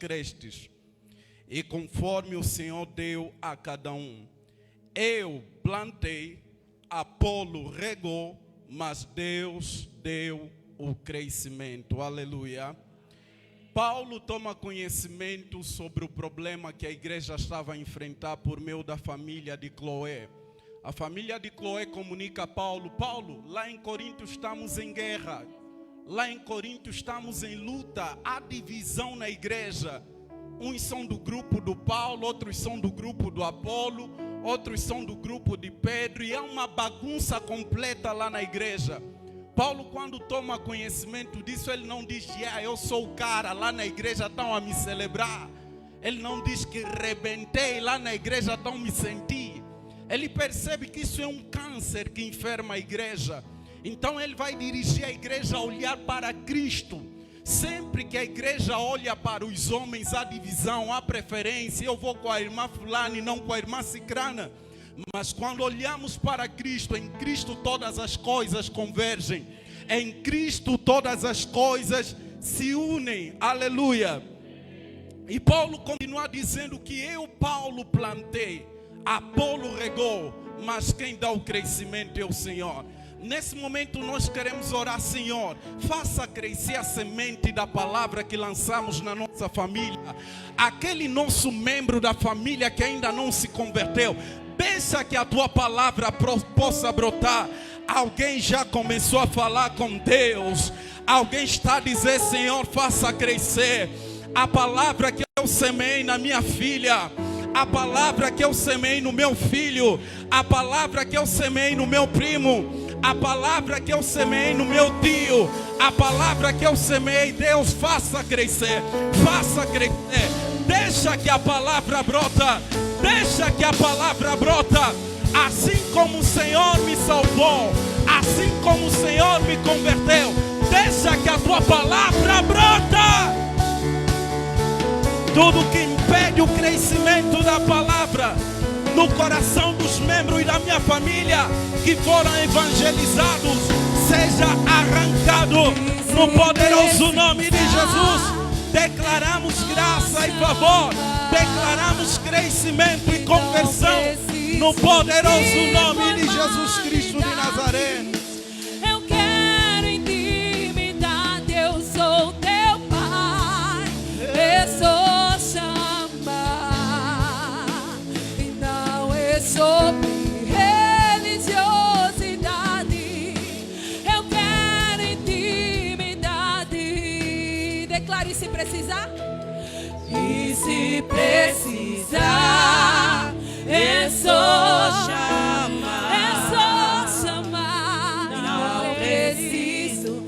crestes, e conforme o Senhor deu a cada um. Eu plantei, Apolo regou, mas Deus deu o crescimento. Aleluia. Paulo toma conhecimento sobre o problema que a igreja estava a enfrentar por meio da família de Cloé. A família de Cloé comunica a Paulo: Paulo, lá em Corinto estamos em guerra. Lá em Corinto estamos em luta. Há divisão na igreja. Uns são do grupo do Paulo, outros são do grupo do Apolo, outros são do grupo de Pedro. E há uma bagunça completa lá na igreja. Paulo, quando toma conhecimento disso, ele não diz: eu sou o cara, lá na igreja estão a me celebrar. Ele não diz que rebentei, lá na igreja estão me sentir. Ele percebe que isso é um câncer que enferma a igreja. Então ele vai dirigir a igreja a olhar para Cristo. Sempre que a igreja olha para os homens, há divisão, há preferência. Eu vou com a irmã fulana e não com a irmã cicrana. Mas quando olhamos para Cristo, em Cristo todas as coisas convergem. Em Cristo todas as coisas se unem. Aleluia. E Paulo continua dizendo que eu, Paulo, plantei, Apolo regou, mas quem dá o crescimento é o Senhor. Nesse momento nós queremos orar: Senhor, faça crescer a semente da palavra que lançamos na nossa família. Aquele nosso membro da família que ainda não se converteu, deixa que a tua palavra possa brotar. Alguém já começou a falar com Deus. Alguém está a dizer: Senhor, faça crescer a palavra que eu semeei na minha filha, a palavra que eu semeei no meu filho, a palavra que eu semeei no meu primo, a palavra que eu semeei no meu tio, a palavra que eu semeei. Deus, faça crescer, faça crescer. Deixa que a palavra brota, deixa que a palavra brota. Assim como o Senhor me salvou, assim como o Senhor me converteu, deixa que a tua palavra brota. Tudo que impede o crescimento da palavra no coração dos membros da minha família que foram evangelizados, seja arrancado no poderoso nome de Jesus. Declaramos graça e favor, declaramos crescimento e conversão no poderoso nome de Jesus Cristo de Nazaré. Eu quero intimidade, eu sou teu Pai, eu sou chamar, e não é sobre religiosidade. Eu quero intimidade. Declare: se precisar, e se precisar, é só chamar, é só chamar. Não preciso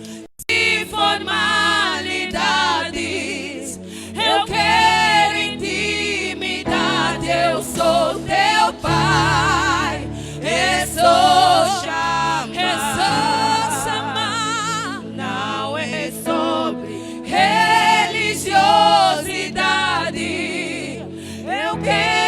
de formalidades. Eu quero intimidade, eu sou teu Pai, é só chamar, é só chamar. Não é sobre religiosidade. Eu quero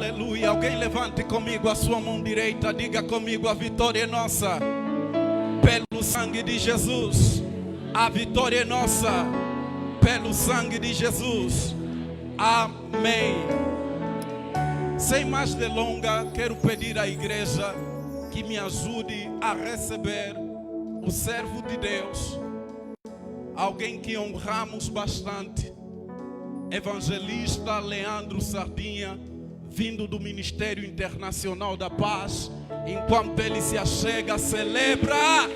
aleluia. Alguém levante comigo a sua mão direita. Diga comigo: a vitória é nossa pelo sangue de Jesus. A vitória é nossa pelo sangue de Jesus. Amém. Sem mais delongas, quero pedir à igreja que me ajude a receber o servo de Deus, alguém que honramos bastante, evangelista Leandro Sardinha, vindo do Ministério Internacional da Paz. Enquanto ele se achega, celebra.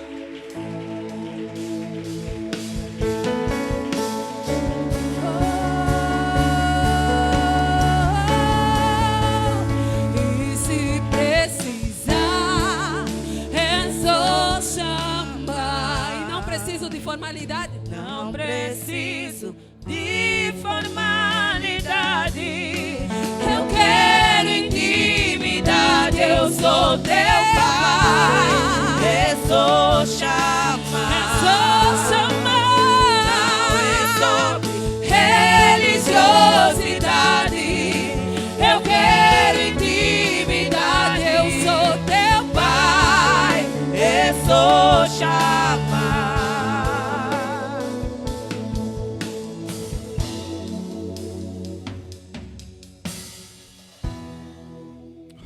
E se precisar, é só chamar. E não preciso de formalidade. Não preciso de formalidade. Eu quero intimidade, eu sou teu Pai, é só chamar, é só chamar. Não é sobre religiosidade. Eu quero intimidade, eu sou teu Pai, é só chama.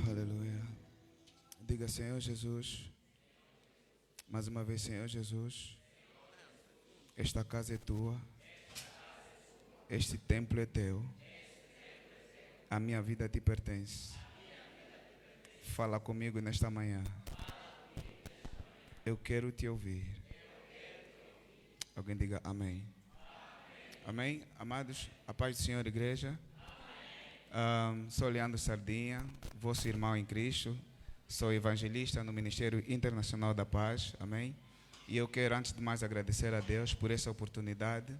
Aleluia. Diga, Senhor Jesus, mais uma vez, Senhor Jesus, esta casa é tua, este templo é teu, a minha vida te pertence. Fala comigo nesta manhã. Eu quero te ouvir. Alguém diga amém. Amém. Amados, a paz do Senhor, igreja. Sou Leandro Sardinha, vosso irmão em Cristo. Sou evangelista no Ministério Internacional da Paz. Amém. E eu quero, antes de mais, agradecer a Deus por essa oportunidade.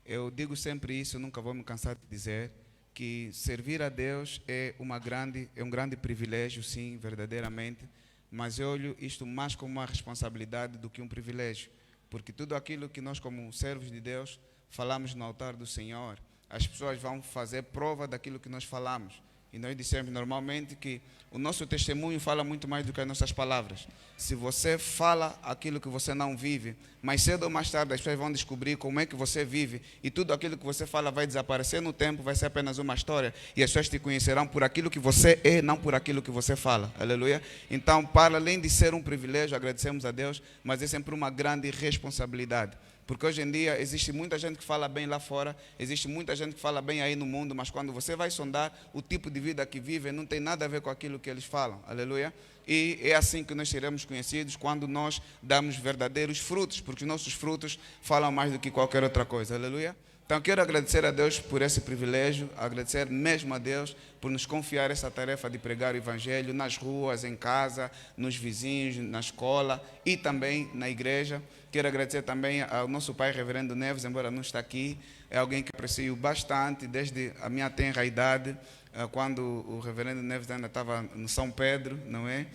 Eu digo sempre isso, nunca vou me cansar de dizer, que servir a Deus é um grande privilégio, sim, verdadeiramente, mas eu olho isto mais como uma responsabilidade do que um privilégio, porque tudo aquilo que nós, como servos de Deus, falamos no altar do Senhor, as pessoas vão fazer prova daquilo que nós falamos. E nós dissemos normalmente que o nosso testemunho fala muito mais do que as nossas palavras. Se você fala aquilo que você não vive, mais cedo ou mais tarde as pessoas vão descobrir como é que você vive, e tudo aquilo que você fala vai desaparecer no tempo, vai ser apenas uma história, e as pessoas te conhecerão por aquilo que você é, não por aquilo que você fala. Aleluia. Então, para além de ser um privilégio, agradecemos a Deus, mas é sempre uma grande responsabilidade. Porque hoje em dia existe muita gente que fala bem lá fora, existe muita gente que fala bem aí no mundo, mas quando você vai sondar o tipo de vida que vivem, não tem nada a ver com aquilo que eles falam. Aleluia. E é assim que nós seremos conhecidos, quando nós damos verdadeiros frutos, porque os nossos frutos falam mais do que qualquer outra coisa. Aleluia. Então quero agradecer a Deus por esse privilégio, agradecer mesmo a Deus por nos confiar essa tarefa de pregar o Evangelho nas ruas, em casa, nos vizinhos, na escola e também na igreja. Quero agradecer também ao nosso pai, reverendo Neves, embora não está aqui, é alguém que aprecio bastante desde a minha tenra idade, quando o reverendo Neves ainda estava no São Pedro, não é?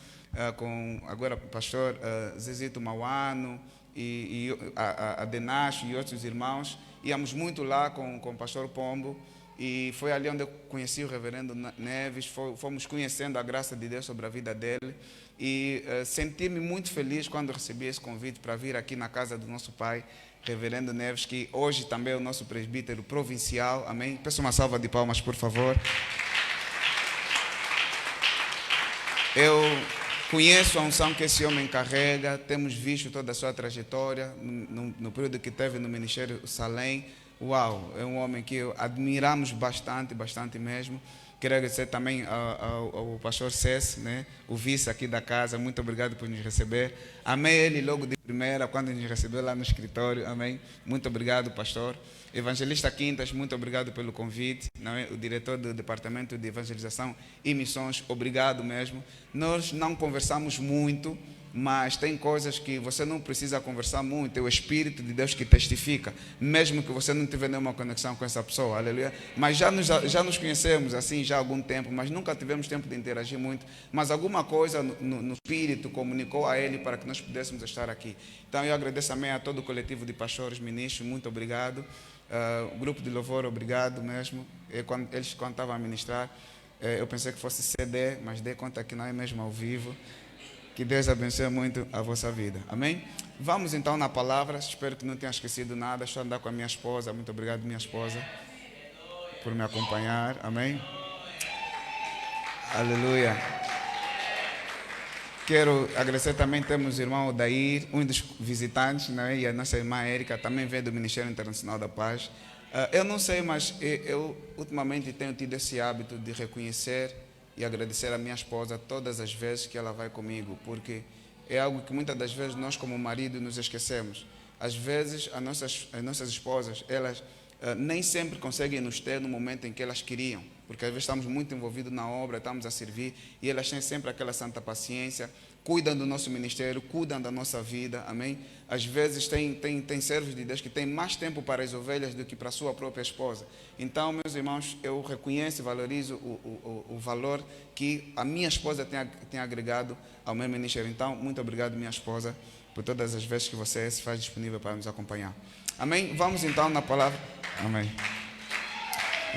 Com agora o pastor Zezito Mauano e a Denacho e outros irmãos. Íamos muito lá com o pastor Pombo, e foi ali onde eu conheci o reverendo Neves, fomos conhecendo a graça de Deus sobre a vida dele, e senti-me muito feliz quando recebi esse convite para vir aqui na casa do nosso pai, reverendo Neves, que hoje também é o nosso presbítero provincial. Amém? Peço uma salva de palmas, por favor. Eu conheço a unção que esse homem carrega, temos visto toda a sua trajetória no período que teve no Ministério Salém. Uau, é um homem que admiramos bastante, bastante mesmo. Quero agradecer também ao pastor César, né, o vice aqui da casa. Muito obrigado por nos receber. Amei ele logo de primeira, quando nos recebeu lá no escritório. Amém. Muito obrigado, pastor. Evangelista Quintas, muito obrigado pelo convite. Não é? O diretor do Departamento de Evangelização e Missões, obrigado mesmo. Nós não conversamos muito, mas tem coisas que você não precisa conversar muito, é o Espírito de Deus que testifica, mesmo que você não tiver nenhuma conexão com essa pessoa, aleluia. Mas já nos conhecemos assim já há algum tempo, mas nunca tivemos tempo de interagir muito, mas alguma coisa no Espírito comunicou a ele para que nós pudéssemos estar aqui. Então eu agradeço também a todo o coletivo de pastores, ministros, muito obrigado. O grupo de louvor, obrigado mesmo. Quando estavam a ministrar, eu pensei que fosse CD, mas dei conta que não é mesmo ao vivo. Que Deus abençoe muito a vossa vida. Amém? Vamos então na palavra. Espero que não tenha esquecido nada. Estou a andar com a minha esposa. Muito obrigado, minha esposa, por me acompanhar. Amém? Aleluia. Quero agradecer também, temos o irmão Odair, um dos visitantes, né? E a nossa irmã Érica também veio do Ministério Internacional da Paz. Eu não sei, mas eu ultimamente tenho tido esse hábito de reconhecer e agradecer a minha esposa todas as vezes que ela vai comigo, porque é algo que muitas das vezes nós, como marido, nos esquecemos. Às vezes as nossas esposas, elas nem sempre conseguem nos ter no momento em que elas queriam, porque às vezes estamos muito envolvidos na obra, estamos a servir, e elas têm sempre aquela santa paciência, cuidam do nosso ministério, cuidam da nossa vida, amém? Às vezes tem servos de Deus que têm mais tempo para as ovelhas do que para a sua própria esposa. Então, meus irmãos, eu reconheço e valorizo o valor que a minha esposa tem agregado ao meu ministério. Então, muito obrigado, minha esposa, por todas as vezes que você se faz disponível para nos acompanhar. Amém? Vamos então na palavra. Amém.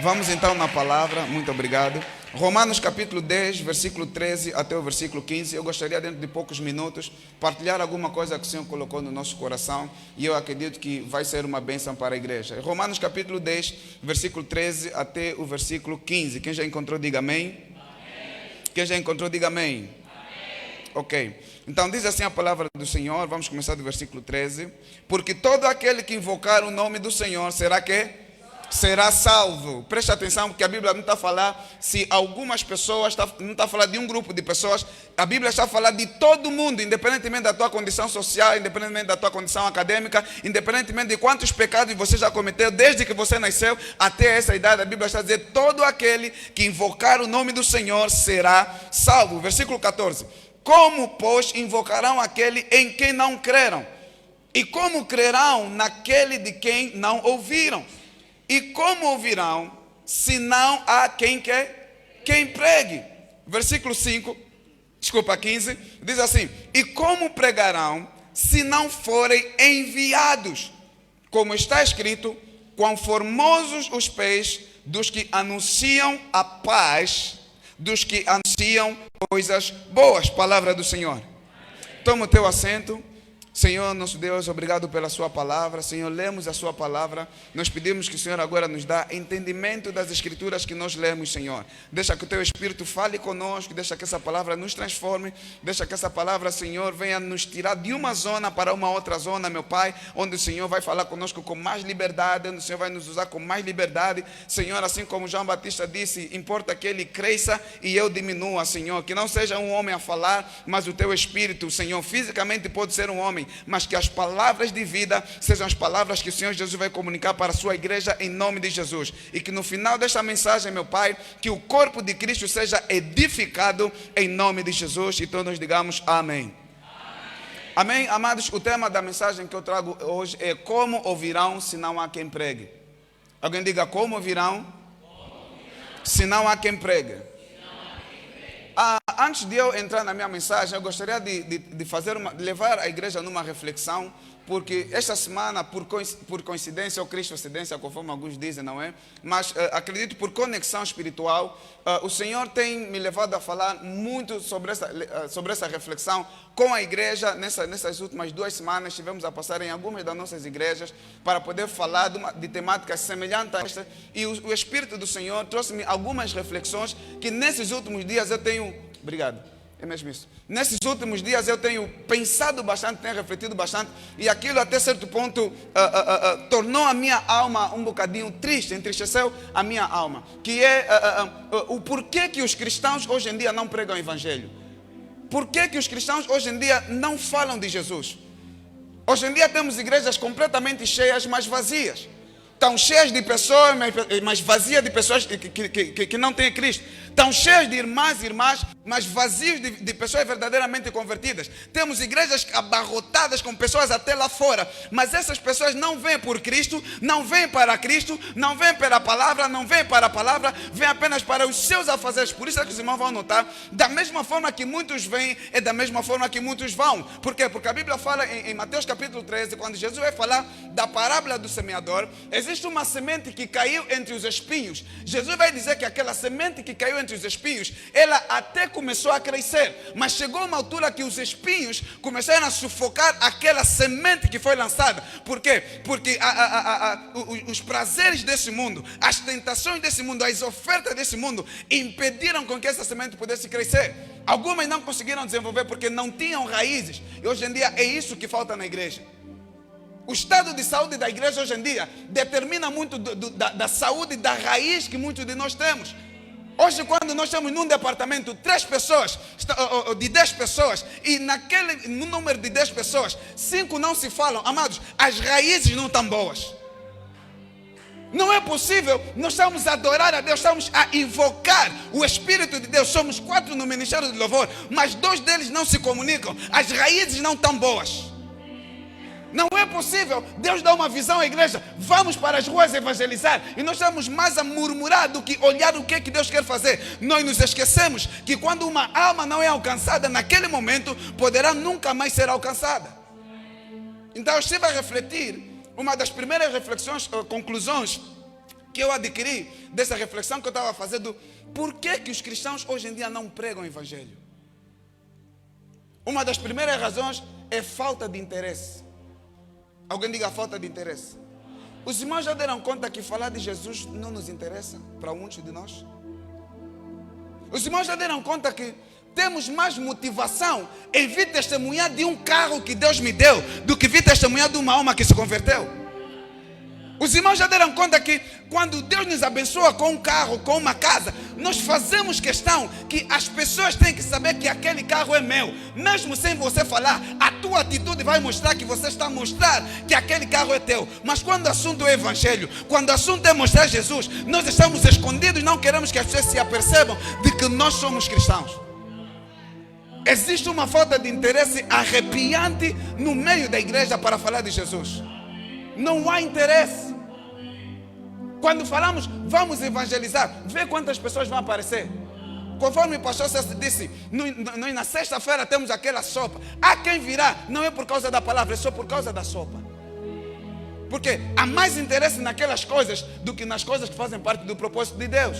Vamos então na palavra. Muito obrigado. Romanos capítulo 10, versículo 13 até o versículo 15. Eu gostaria, dentro de poucos minutos, partilhar alguma coisa que o Senhor colocou no nosso coração, e eu acredito que vai ser uma bênção para a igreja. Romanos capítulo 10, versículo 13 até o versículo 15. Quem já encontrou, diga amém. Amém. Quem já encontrou, diga amém. Amém. Ok. Então diz assim a palavra do Senhor. Vamos começar do versículo 13. Porque todo aquele que invocar o nome do Senhor será salvo. Preste atenção, porque a Bíblia não está a falar se algumas pessoas, não está a falar de um grupo de pessoas. A Bíblia está a falar de todo mundo, independentemente da tua condição social, independentemente da tua condição acadêmica, independentemente de quantos pecados você já cometeu desde que você nasceu até essa idade. A Bíblia está a dizer: todo aquele que invocar o nome do Senhor será salvo. Versículo 14. Como, pois, invocarão aquele em quem não creram? E como crerão naquele de quem não ouviram? E como ouvirão, se não há quem pregue? Versículo 15, diz assim: e como pregarão, se não forem enviados? Como está escrito: quão formosos os pés dos que anunciam a paz, dos que anunciam coisas boas. Palavra do Senhor. Toma o teu assento. Senhor, nosso Deus, obrigado pela sua palavra. Senhor, lemos a sua palavra. Nós pedimos que o Senhor agora nos dá entendimento das escrituras que nós lemos, Senhor. Deixa que o teu Espírito fale conosco. Deixa que essa palavra nos transforme. Deixa que essa palavra, Senhor, venha nos tirar de uma zona para uma outra zona, meu Pai, onde o Senhor vai falar conosco com mais liberdade, onde o Senhor vai nos usar com mais liberdade. Senhor, assim como João Batista disse: importa que ele cresça e eu diminua, Senhor. Que não seja um homem a falar, mas o teu Espírito, Senhor. Fisicamente pode ser um homem, mas que as palavras de vida sejam as palavras que o Senhor Jesus vai comunicar para a sua igreja, em nome de Jesus. E que no final desta mensagem, meu Pai, que o corpo de Cristo seja edificado em nome de Jesus. E todos digamos amém. Amém, amados. O tema da mensagem que eu trago hoje é: como ouvirão se não há quem pregue? Alguém diga: como ouvirão se não há quem pregue? Antes de eu entrar na minha mensagem, eu gostaria de levar a igreja numa reflexão, porque esta semana, por coincidência ou cristocência, conforme alguns dizem, não é? Mas acredito por conexão espiritual, o Senhor tem me levado a falar muito sobre essa reflexão com a igreja. Nessas últimas 2 semanas estivemos a passar em algumas das nossas igrejas para poder falar de temáticas semelhantes a esta, e o Espírito do Senhor trouxe-me algumas reflexões que nesses últimos dias eu tenho... Obrigado. É mesmo isso. Nesses últimos dias eu tenho pensado bastante, tenho refletido bastante, e aquilo até certo ponto tornou a minha alma um bocadinho triste, entristeceu a minha alma, que é o porquê que os cristãos hoje em dia não pregam o Evangelho. Porquê que os cristãos hoje em dia não falam de Jesus? Hoje em dia temos igrejas completamente cheias, mas vazias. Estão cheias de pessoas, mas vazias de pessoas que não têm Cristo. Estão cheias de irmãs, mas vazios de pessoas verdadeiramente convertidas. Temos igrejas abarrotadas com pessoas até lá fora, mas essas pessoas não vêm por Cristo, não vêm para Cristo, não vêm pela palavra, não vêm para a palavra, vêm apenas para os seus afazeres. Por isso é que os irmãos vão notar: da mesma forma que muitos vêm, é da mesma forma que muitos vão. Por quê? Porque a Bíblia fala em Mateus capítulo 13, quando Jesus vai falar da parábola do semeador, existe uma semente que caiu entre os espinhos. Jesus vai dizer que aquela semente que caiu entre os espinhos, ela até começou a crescer, mas chegou uma altura que os espinhos começaram a sufocar aquela semente que foi lançada. Por quê? Porque os prazeres desse mundo, as tentações desse mundo, as ofertas desse mundo impediram com que essa semente pudesse crescer. Algumas não conseguiram desenvolver porque não tinham raízes, e hoje em dia é isso que falta na igreja. O estado de saúde da igreja hoje em dia determina muito da saúde, da raiz que muitos de nós temos. Hoje, quando nós estamos num departamento, 3 pessoas, de 10 pessoas, e no número de 10 pessoas, 5 não se falam, amados, as raízes não estão boas. Não é possível. Nós estamos a adorar a Deus, estamos a invocar o Espírito de Deus. Somos 4 no Ministério de Louvor, mas 2 deles não se comunicam. As raízes não estão boas. Não é possível. Deus dá uma visão à igreja: vamos para as ruas evangelizar, e nós estamos mais a murmurar do que olhar o que Deus quer fazer. Nós nos esquecemos que quando uma alma não é alcançada naquele momento, poderá nunca mais ser alcançada. Então eu estive a refletir. Uma das primeiras reflexões, conclusões que eu adquiri dessa reflexão que eu estava fazendo, por que os cristãos hoje em dia não pregam o evangelho? Uma das primeiras razões é falta de interesse. Alguém diga falta de interesse. Os irmãos já deram conta que falar de Jesus não nos interessa para muitos de nós? Os irmãos já deram conta que temos mais motivação em vir testemunhar de um carro que Deus me deu do que vir testemunhar de uma alma que se converteu? Os irmãos já deram conta que quando Deus nos abençoa com um carro, com uma casa, nós fazemos questão que as pessoas têm que saber que aquele carro é meu. Mesmo sem você falar, a tua atitude vai mostrar que você está a mostrar que aquele carro é teu. Mas quando o assunto é evangelho, quando o assunto é mostrar Jesus, nós estamos escondidos, não queremos que as pessoas se apercebam de que nós somos cristãos. Existe uma falta de interesse arrepiante no meio da igreja para falar de Jesus. Não há interesse. Quando falamos, vamos evangelizar, vê quantas pessoas vão aparecer. Conforme o pastor César disse, nós na sexta-feira temos aquela sopa. Há quem virá, não é por causa da palavra, é só por causa da sopa. Porque há mais interesse naquelas coisas do que nas coisas que fazem parte do propósito de Deus.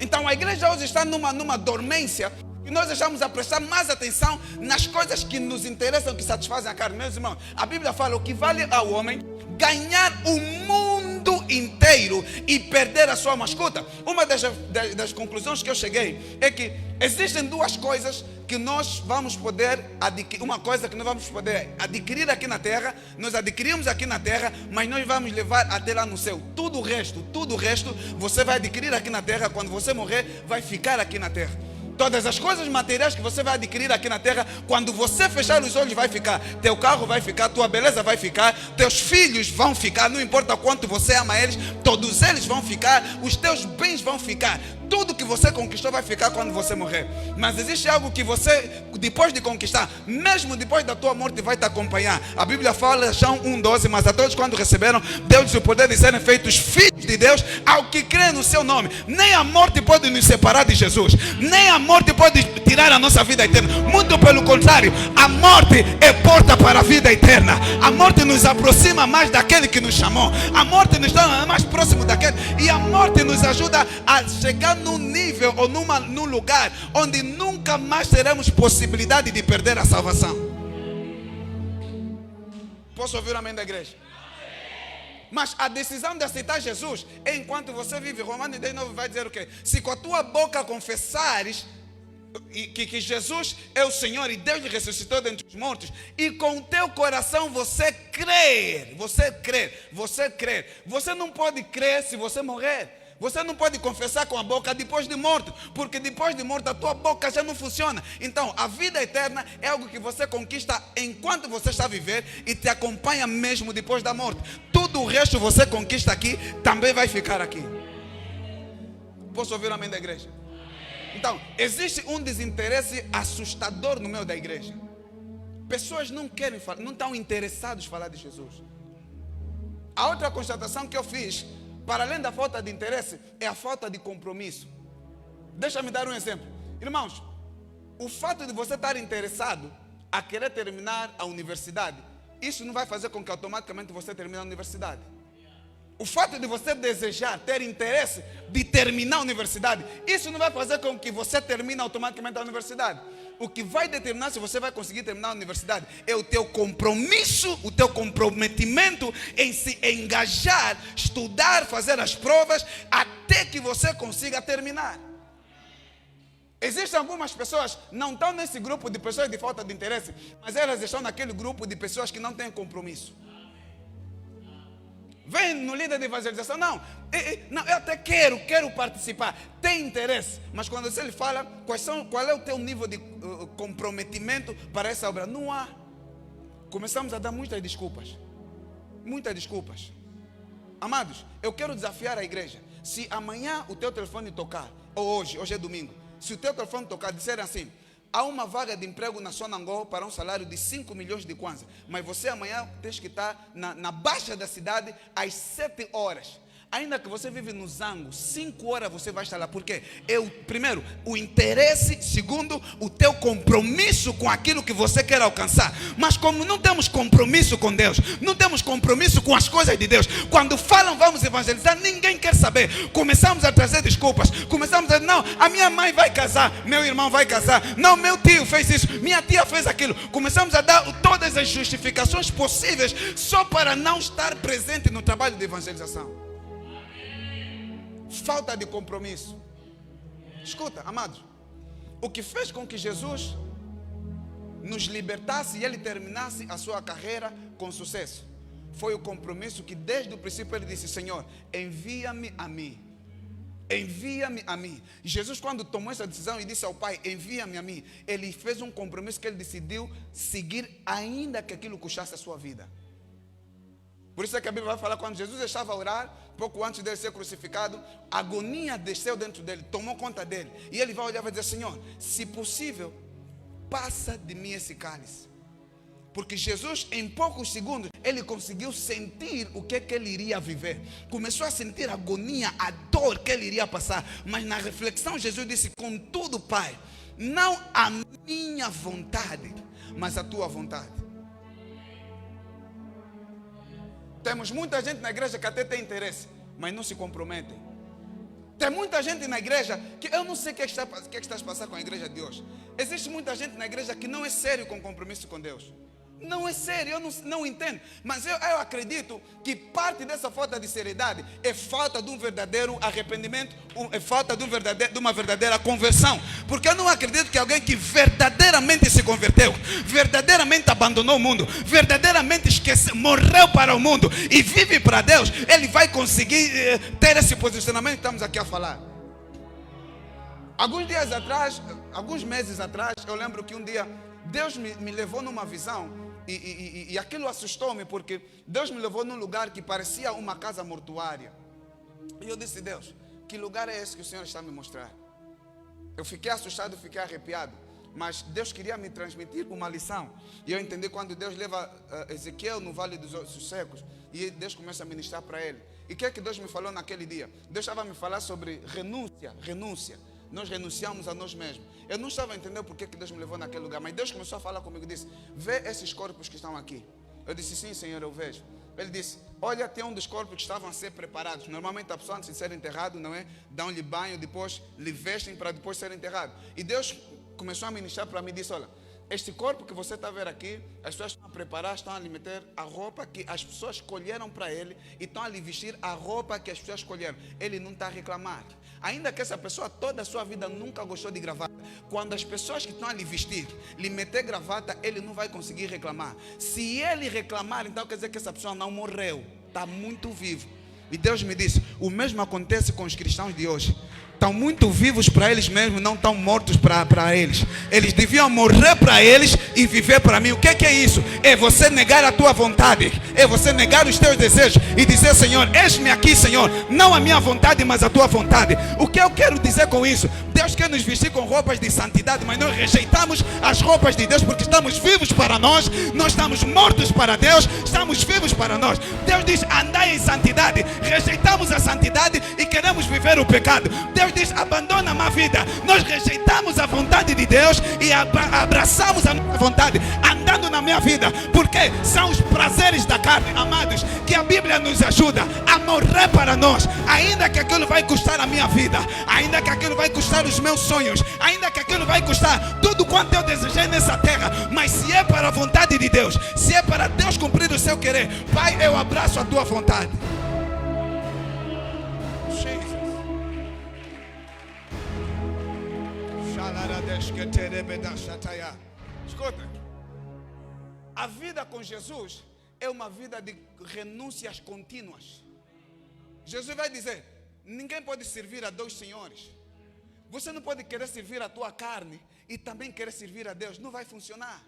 Então a igreja hoje está numa dormência, e nós deixamos a prestar mais atenção nas coisas que nos interessam, que satisfazem a carne. Meus irmãos, a Bíblia fala: o que vale ao homem ganhar o mundo inteiro e perder a sua alma. Escuta, uma das conclusões que eu cheguei é que existem duas coisas que nós vamos poder adquirir. Uma coisa que nós vamos poder adquirir aqui na terra, nós adquirimos aqui na terra, mas nós vamos levar até lá no céu. Tudo o resto você vai adquirir aqui na terra. Quando você morrer, vai ficar aqui na terra. Todas as coisas materiais que você vai adquirir aqui na terra, quando você fechar os olhos, vai ficar. Teu carro vai ficar, tua beleza vai ficar, teus filhos vão ficar, não importa quanto você ama eles, todos eles vão ficar, os teus bens vão ficar. Tudo que você conquistou vai ficar quando você morrer. Mas existe algo que você, depois de conquistar, mesmo depois da tua morte, vai te acompanhar. A Bíblia fala, João 1,12: mas a todos quando receberam, deu-lhes o poder de serem feitos filhos de Deus, ao que crê no seu nome. Nem a morte pode nos separar de Jesus, nem a morte pode tirar a nossa vida eterna. Muito pelo contrário, a morte é porta para a vida eterna. A morte nos aproxima mais daquele que nos chamou. A morte nos torna mais próximo daquele. E a morte nos ajuda a chegar num nível ou num lugar onde nunca mais teremos possibilidade de perder a salvação. Posso ouvir o amém da igreja? Mas a decisão de aceitar Jesus é enquanto você vive. Romanos 10:9 vai dizer o quê? Se com a tua boca confessares que Jesus é o Senhor e Deus lhe ressuscitou dentre os mortos, e com o teu coração você crer, você não pode crer se você morrer. Você não pode confessar com a boca depois de morto, porque depois de morto a tua boca já não funciona. Então a vida eterna é algo que você conquista enquanto você está a viver e te acompanha mesmo depois da morte. Tudo o resto você conquista aqui, também vai ficar aqui. Posso ouvir o amém da igreja? Então, existe um desinteresse assustador no meio da igreja. Pessoas não querem falar, não estão interessados em falar de Jesus. A outra constatação que eu fiz, para além da falta de interesse, é a falta de compromisso. Deixa-me dar um exemplo. Irmãos, o fato de você estar interessado a querer terminar a universidade, isso não vai fazer com que automaticamente você termine a universidade. O fato de você desejar, ter interesse de terminar a universidade, isso não vai fazer com que você termine automaticamente a universidade. O que vai determinar se você vai conseguir terminar a universidade é o teu compromisso, o teu comprometimento em se engajar, estudar, fazer as provas, até que você consiga terminar. Existem algumas pessoas que não estão nesse grupo de pessoas de falta de interesse, mas elas estão naquele grupo de pessoas que não têm compromisso. Vem no líder de evangelização, não, eu até quero participar, tem interesse, mas quando você lhe fala qual é o teu nível de comprometimento para essa obra, não há. Começamos a dar muitas desculpas. Amados, eu quero desafiar a igreja. Se amanhã o teu telefone tocar, ou hoje é domingo, se o teu telefone tocar, disser assim: há uma vaga de emprego na Sonangol para um salário de 5 milhões de kwanza, mas você amanhã tens que estar na baixa da cidade às 7 horas. Ainda que você vive no zango, 5 horas você vai estar lá. Por quê? Primeiro, o interesse. Segundo, o teu compromisso com aquilo que você quer alcançar. Mas como não temos compromisso com Deus, não temos compromisso com as coisas de Deus, quando falam vamos evangelizar, ninguém quer saber. Começamos a trazer desculpas. Começamos a dizer, não, a minha mãe vai casar, meu irmão vai casar, não, meu tio fez isso, minha tia fez aquilo. Começamos a dar todas as justificações possíveis só para não estar presente no trabalho de evangelização. Falta de compromisso. Escuta, amados, o que fez com que Jesus nos libertasse e ele terminasse a sua carreira com sucesso foi o compromisso que desde o princípio ele disse: Senhor, envia-me a mim. Envia-me a mim. Jesus, quando tomou essa decisão e disse ao Pai, envia-me a mim, ele fez um compromisso que ele decidiu seguir, ainda que aquilo custasse a sua vida. Por isso é que a Bíblia vai falar, quando Jesus estava a orar, pouco antes de ser crucificado, a agonia desceu dentro dele, tomou conta dele. E ele vai olhar e vai dizer: Senhor, se possível, passa de mim esse cálice. Porque Jesus, em poucos segundos, ele conseguiu sentir o que ele iria viver. Começou a sentir a agonia, a dor que ele iria passar. Mas na reflexão, Jesus disse: contudo, Pai, não a minha vontade, mas a tua vontade. Temos muita gente na igreja que até tem interesse, mas não se comprometem. Tem muita gente na igreja que eu não sei o que está a passar com a igreja de hoje. Existe muita gente na igreja que não é sério com o compromisso com Deus. Não é sério, eu não entendo. Mas eu acredito que parte dessa falta de seriedade é falta de um verdadeiro arrependimento, é falta de uma verdadeira conversão. Porque eu não acredito que alguém que verdadeiramente se converteu, verdadeiramente abandonou o mundo, verdadeiramente morreu para o mundo e vive para Deus, ele vai conseguir ter esse posicionamento que estamos aqui a falar. Alguns dias atrás, alguns meses atrás, eu lembro que um dia Deus me levou numa visão. E aquilo assustou-me, porque Deus me levou num lugar que parecia uma casa mortuária. E eu disse: Deus, que lugar é esse que o Senhor está a me mostrar? Eu fiquei assustado, fiquei arrepiado. Mas Deus queria me transmitir uma lição. E eu entendi quando Deus leva Ezequiel no Vale dos Ossos Secos, e Deus começa a ministrar para ele. E o que é que Deus me falou naquele dia? Deus estava a me falar sobre renúncia. Nós renunciamos a nós mesmos. Eu não estava a entender porque que Deus me levou naquele lugar, mas Deus começou a falar comigo e disse: vê esses corpos que estão aqui. Eu disse: sim, Senhor, eu vejo. Ele disse: olha, tem um dos corpos que estavam a ser preparados. Normalmente a pessoa, antes de ser enterrado, não é? Dão-lhe banho, depois lhe vestem para depois ser enterrado. E Deus começou a ministrar para mim e disse: olha, este corpo que você está a ver aqui, as pessoas estão a preparar, estão a lhe meter a roupa que as pessoas escolheram para ele e estão a lhe vestir a roupa que as pessoas escolheram. Ele não está a reclamar. Ainda que essa pessoa toda a sua vida nunca gostou de gravata, quando as pessoas que estão a lhe vestir, lhe meter gravata, ele não vai conseguir reclamar. Se ele reclamar, então quer dizer que essa pessoa não morreu, está muito vivo. E Deus me disse: o mesmo acontece com os cristãos de hoje. Estão muito vivos para eles mesmos, não estão mortos para eles. Eles deviam morrer para eles e viver para mim. O que é isso? É você negar a tua vontade, é você negar os teus desejos e dizer: Senhor, eis-me aqui, Senhor, não a minha vontade, mas a tua vontade. O que eu quero dizer com isso? Deus quer nos vestir com roupas de santidade, mas nós rejeitamos as roupas de Deus porque estamos vivos para nós estamos mortos para Deus, estamos vivos para nós. Deus diz: andai em santidade. Rejeitamos a santidade e queremos viver o pecado. Deus diz: abandona a má vida. Nós rejeitamos a vontade de Deus e abraçamos a nossa vontade, andando na minha vida, porque são os prazeres da carne, amados, que a Bíblia nos ajuda a morrer para nós, ainda que aquilo vai custar a minha vida, ainda que aquilo vai custar os meus sonhos, ainda que aquilo vai custar tudo quanto eu desejei nessa terra. Mas se é para a vontade de Deus, se é para Deus cumprir o seu querer, Pai, eu abraço a tua vontade. Escuta, a vida com Jesus é uma vida de renúncias contínuas. Jesus vai dizer: ninguém pode servir a dois senhores. Você não pode querer servir a tua carne e também querer servir a Deus. Não vai funcionar.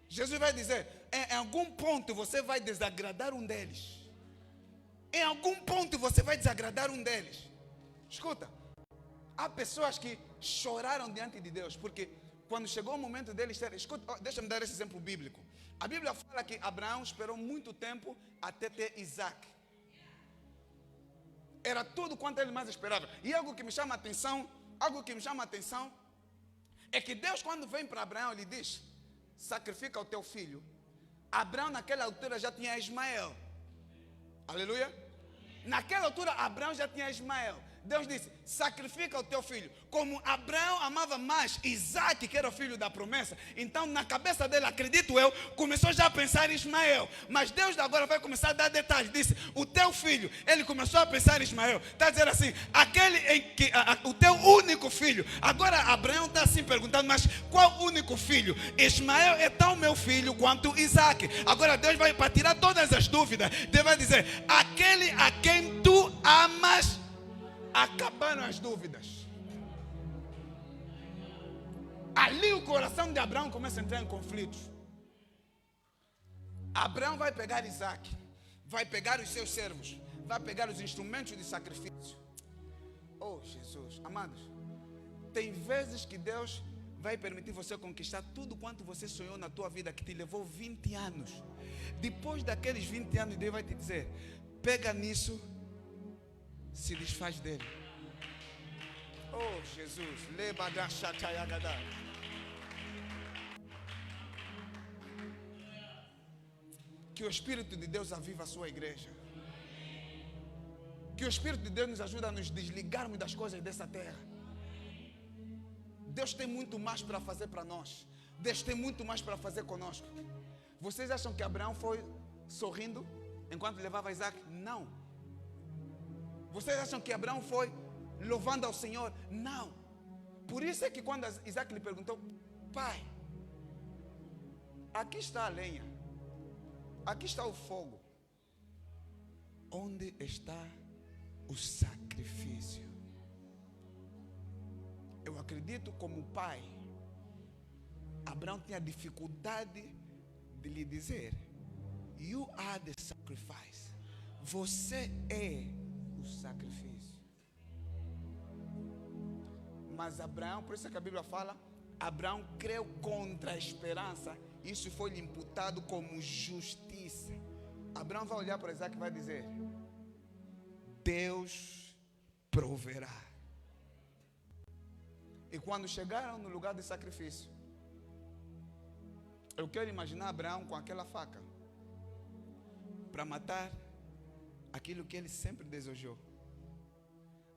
Jesus vai dizer: em algum ponto você vai desagradar um deles. Em algum ponto você vai desagradar um deles. Escuta, há pessoas que choraram diante de Deus, porque quando chegou o momento deles ter... Escuta, deixa-me dar esse exemplo bíblico. A Bíblia fala que Abraão esperou muito tempo até ter Isaac. era tudo quanto ele mais esperava. E algo que me chama a atenção, é que Deus, quando vem para Abraão, ele diz: sacrifica o teu filho. Abraão naquela altura já tinha Ismael. Aleluia. Naquela altura Abraão já tinha Ismael. Deus disse: sacrifica o teu filho. Como Abraão amava mais Isaac, que era o filho da promessa, então na cabeça dele, acredito eu, começou já a pensar em Ismael. Mas Deus agora vai começar a dar detalhes. Disse: o teu filho. Ele começou a pensar em Ismael. Está dizendo assim: aquele em que o teu único filho. Agora Abraão está assim perguntando: mas qual único filho? Ismael é tão meu filho quanto Isaac. Agora Deus vai, para tirar todas as dúvidas, Deus vai dizer: aquele a quem tu amas. Acabaram as dúvidas. Ali o coração de Abraão começa a entrar em conflitos. Abraão vai pegar Isaac, vai pegar os seus servos, vai pegar os instrumentos de sacrifício. Oh Jesus, amados, tem vezes que Deus vai permitir você conquistar tudo quanto você sonhou na tua vida, que te levou 20 anos. Depois daqueles 20 anos, Deus vai te dizer: pega nisso, se desfaz dele. Oh Jesus, que o Espírito de Deus aviva a sua igreja. Que o Espírito de Deus nos ajude a nos desligarmos das coisas dessa terra. Deus tem muito mais para fazer para nós. Deus tem muito mais para fazer conosco. Vocês acham que Abraão foi sorrindo enquanto levava Isaac? Não. Vocês acham que Abraão foi louvando ao Senhor? Não. Por isso é que quando Isaac lhe perguntou: pai, aqui está a lenha, aqui está o fogo, onde está o sacrifício? Eu acredito, como pai, Abraão tinha dificuldade de lhe dizer: you are the sacrifice. Você é o sacrifício. Mas Abraão, por isso é que a Bíblia fala, Abraão creu contra a esperança, isso foi lhe imputado como justiça. Abraão vai olhar para Isaac e vai dizer: Deus proverá. E quando chegaram no lugar de sacrifício, eu quero imaginar Abraão com aquela faca para matar aquilo que ele sempre desejou,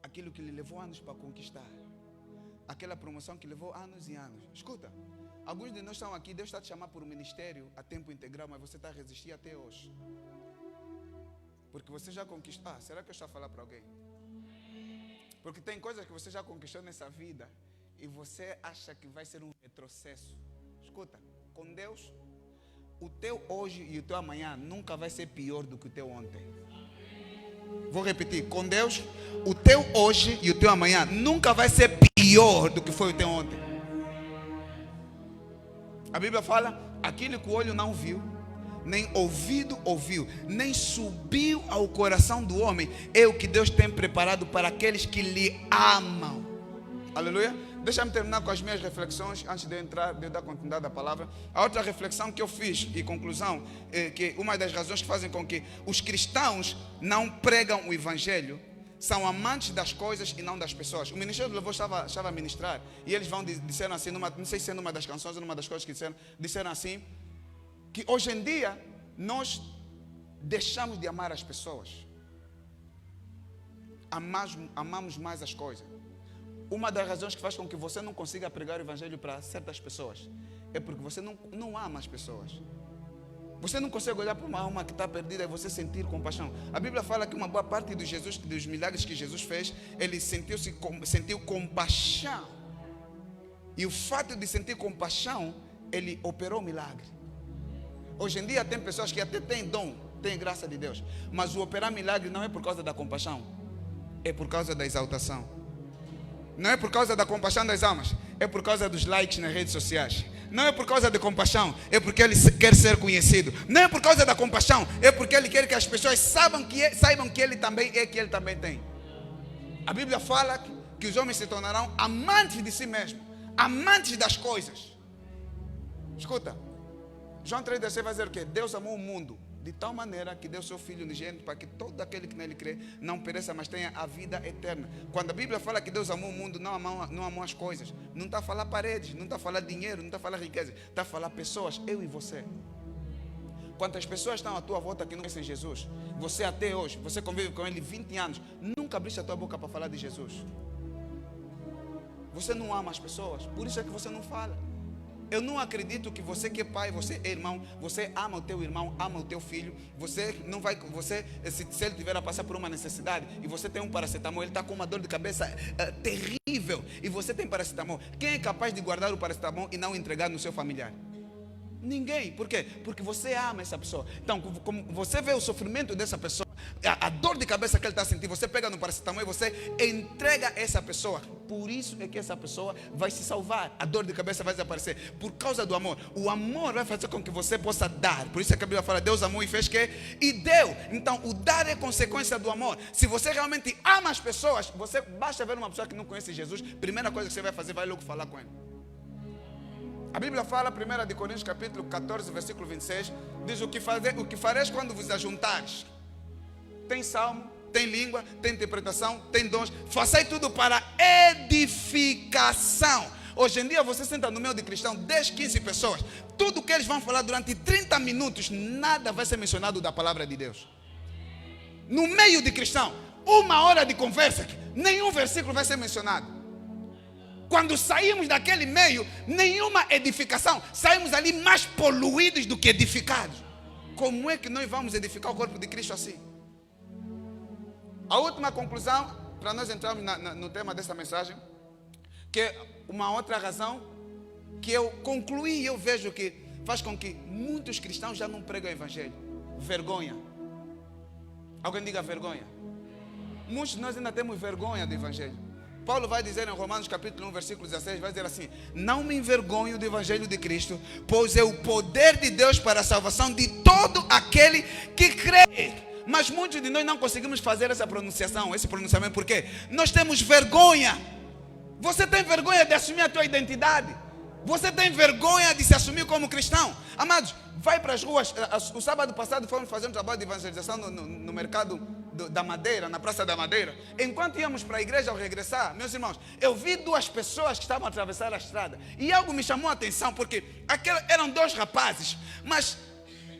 aquilo que lhe levou anos para conquistar, aquela promoção que levou anos e anos. Escuta, alguns de nós estão aqui, Deus está te chamando por um ministério a tempo integral, mas você está a resistir até hoje, porque você já conquistou. Será que eu estou a falar para alguém? Porque tem coisas que você já conquistou nessa vida e você acha que vai ser um retrocesso. Escuta, com Deus, o teu hoje e o teu amanhã nunca vai ser pior do que o teu ontem. Vou repetir: com Deus, o teu hoje e o teu amanhã nunca vai ser pior do que foi o teu ontem. A Bíblia fala: aquilo que o olho não viu, nem ouvido ouviu, nem subiu ao coração do homem, é o que Deus tem preparado para aqueles que lhe amam. Aleluia. Deixa-me terminar com as minhas reflexões antes de eu entrar, de eu dar continuidade à palavra. A outra reflexão que eu fiz, e conclusão, é que uma das razões que fazem com que os cristãos não pregam o Evangelho são amantes das coisas e não das pessoas. O Ministério do Louvor estava a ministrar e eles disseram assim, não sei se é numa das canções ou numa das coisas que disseram assim, que hoje em dia nós deixamos de amar as pessoas, amamos mais as coisas. Uma das razões que faz com que você não consiga pregar o Evangelho para certas pessoas é porque você não ama as pessoas. Você não consegue olhar para uma alma que está perdida e você sentir compaixão. A Bíblia fala que uma boa parte dos milagres que Jesus fez, ele sentiu compaixão. E o fato de sentir compaixão, ele operou o milagre. Hoje em dia tem pessoas que até têm dom, têm graça de Deus, mas o operar milagre não é por causa da compaixão, é por causa da exaltação. Não é por causa da compaixão das almas, é por causa dos likes nas redes sociais. Não é por causa da compaixão, é porque ele quer ser conhecido. Não é por causa da compaixão, é porque ele quer que as pessoas saibam que ele também é, que ele também tem. A Bíblia fala que os homens se tornarão amantes de si mesmos, amantes das coisas. Escuta, João 3,16 vai dizer o quê? Deus amou o mundo de tal maneira que deu seu Filho unigênito para que todo aquele que nele crê não pereça, mas tenha a vida eterna. Quando a Bíblia fala que Deus amou o mundo, não amou as coisas. Não está a falar paredes, não está a falar dinheiro, não está a falar riqueza. Está a falar pessoas, eu e você. Quantas pessoas estão à tua volta que não conhecem Jesus? Você até hoje, você convive com ele 20 anos, nunca abriste a tua boca para falar de Jesus. Você não ama as pessoas, por isso é que você não fala. Eu não acredito que você que é pai, você é irmão, você ama o teu irmão, ama o teu filho, você não vai, se ele tiver a passar por uma necessidade e você tem um paracetamol, ele está com uma dor de cabeça terrível e você tem paracetamol, quem é capaz de guardar o paracetamol e não entregar no seu familiar? Ninguém. Por quê? Porque você ama essa pessoa. Então, como você vê o sofrimento dessa pessoa, a dor de cabeça que ele está sentindo, você pega no paracetamol e você entrega essa pessoa. Por isso é que essa pessoa vai se salvar. A dor de cabeça vai desaparecer. Por causa do amor. O amor vai fazer com que você possa dar. Por isso é que a Bíblia fala, Deus amou e fez que? E deu. Então, o dar é consequência do amor. Se você realmente ama as pessoas, você basta ver uma pessoa que não conhece Jesus, primeira coisa que você vai fazer, vai logo falar com ele. A Bíblia fala, 1 de Coríntios capítulo 14, versículo 26, diz o que fareis quando vos ajuntares. Tem salmo, tem língua, tem interpretação, tem dons. Façai tudo para edificação. Hoje em dia você senta no meio de cristão, 10, 15 pessoas. Tudo que eles vão falar durante 30 minutos, nada vai ser mencionado da palavra de Deus. No meio de cristão, 1 hora de conversa, nenhum versículo vai ser mencionado. Quando saímos daquele meio, nenhuma edificação. Saímos ali mais poluídos do que edificados. Como é que nós vamos edificar o corpo de Cristo assim? A última conclusão, para nós entrarmos no tema dessa mensagem, que é uma outra razão que eu concluí e eu vejo que faz com que muitos cristãos já não pregam o evangelho. Vergonha. Alguém diga vergonha. Muitos de nós ainda temos vergonha do evangelho. Paulo vai dizer em Romanos capítulo 1, versículo 16, vai dizer assim: não me envergonho do evangelho de Cristo, pois é o poder de Deus para a salvação de todo aquele que crê. Mas muitos de nós não conseguimos fazer essa pronunciação, esse pronunciamento, porque nós temos vergonha. Você tem vergonha de assumir a tua identidade? Você tem vergonha de se assumir como cristão? Amados, vai para as ruas. O sábado passado fomos fazer um trabalho de evangelização no mercado da Madeira, na Praça da Madeira. Enquanto íamos para a igreja ao regressar, meus irmãos, eu vi duas pessoas que estavam a atravessar a estrada. E algo me chamou a atenção, porque eram dois rapazes, mas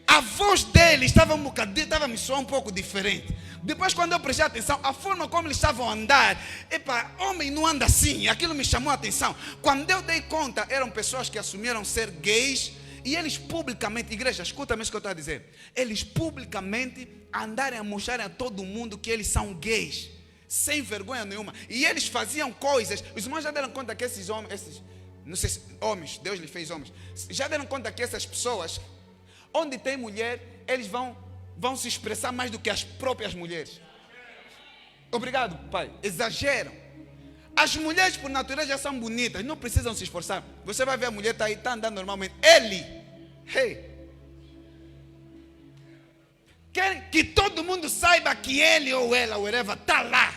a voz deles estava me soando um pouco diferente. Depois, quando eu prestei atenção, a forma como eles estavam a andar, homem não anda assim, aquilo me chamou a atenção. Quando eu dei conta, eram pessoas que assumiram ser gays, e eles publicamente, igreja, escuta-me isso que eu estou a dizer, eles publicamente andarem a mostrarem a todo mundo que eles são gays, sem vergonha nenhuma, e eles faziam coisas. Os irmãos já deram conta que esses homens, não sei se homens, Deus lhe fez homens, já deram conta que essas pessoas, onde tem mulher, eles vão se expressar mais do que as próprias mulheres. Obrigado, pai. Exageram. As mulheres por natureza já são bonitas, não precisam se esforçar. Você vai ver a mulher está aí, está andando normalmente. Quer que todo mundo saiba que ele ou ela, ou whatever, está lá.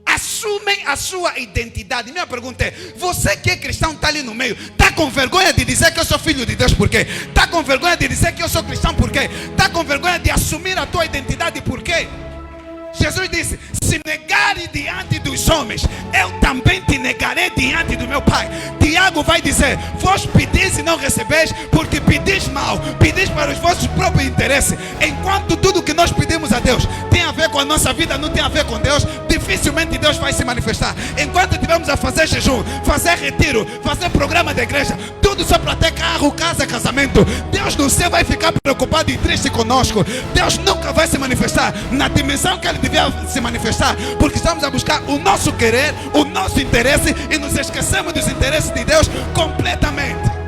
Assumem a sua identidade. Minha pergunta é: você que é cristão está ali no meio, está com vergonha de dizer que eu sou filho de Deus? Por quê? Está com vergonha de dizer que eu sou cristão? Por quê? Está com vergonha de assumir a tua identidade? Por quê? Jesus disse: se negares diante dos homens, eu também te negarei diante do meu Pai. Tiago vai dizer: vós pedis e não recebeis, porque pedis mal, pedis para os vossos próprios interesses. Enquanto tudo que nós pedimos a Deus tem a ver com a nossa vida, não tem a ver com Deus, dificilmente Deus vai se manifestar. Enquanto estivermos a fazer jejum, fazer retiro, fazer programa de igreja, tudo só para ter carro, casa, casamento, Deus no céu vai ficar preocupado e triste conosco. Deus nunca vai se manifestar na dimensão que Ele devia se manifestar, porque estamos a buscar o nosso querer, o nosso interesse, e nos esquecemos dos interesses de Deus completamente.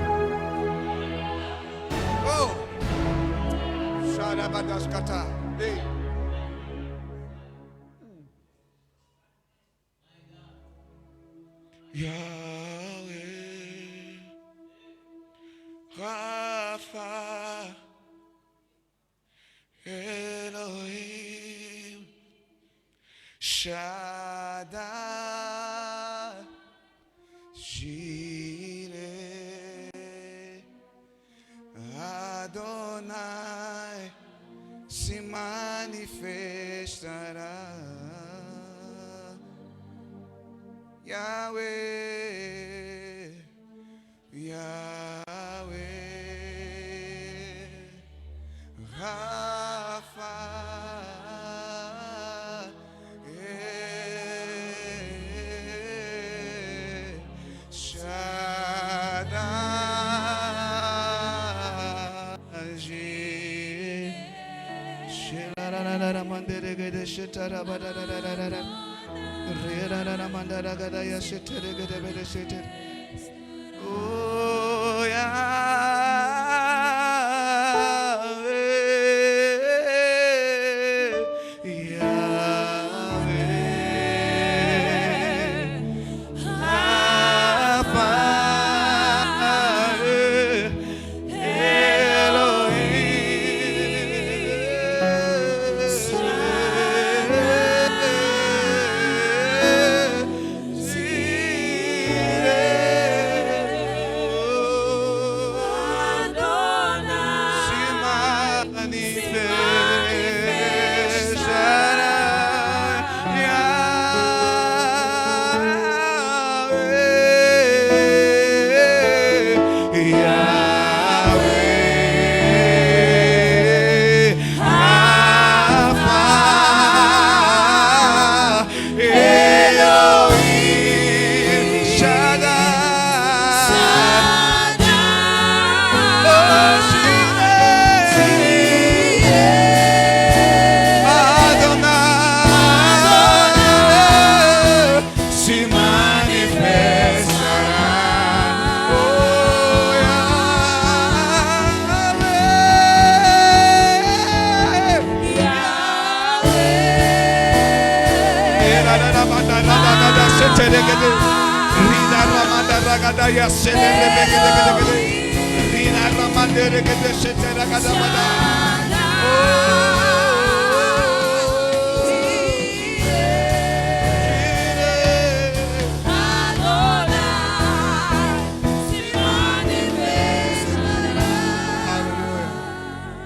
Yahweh, Rafa, Elohim, Shaddai, Jireh, Adonai, se manifestará. Yahweh, Yahweh, Rafa, oh Yahweh, Yahweh, Rafa,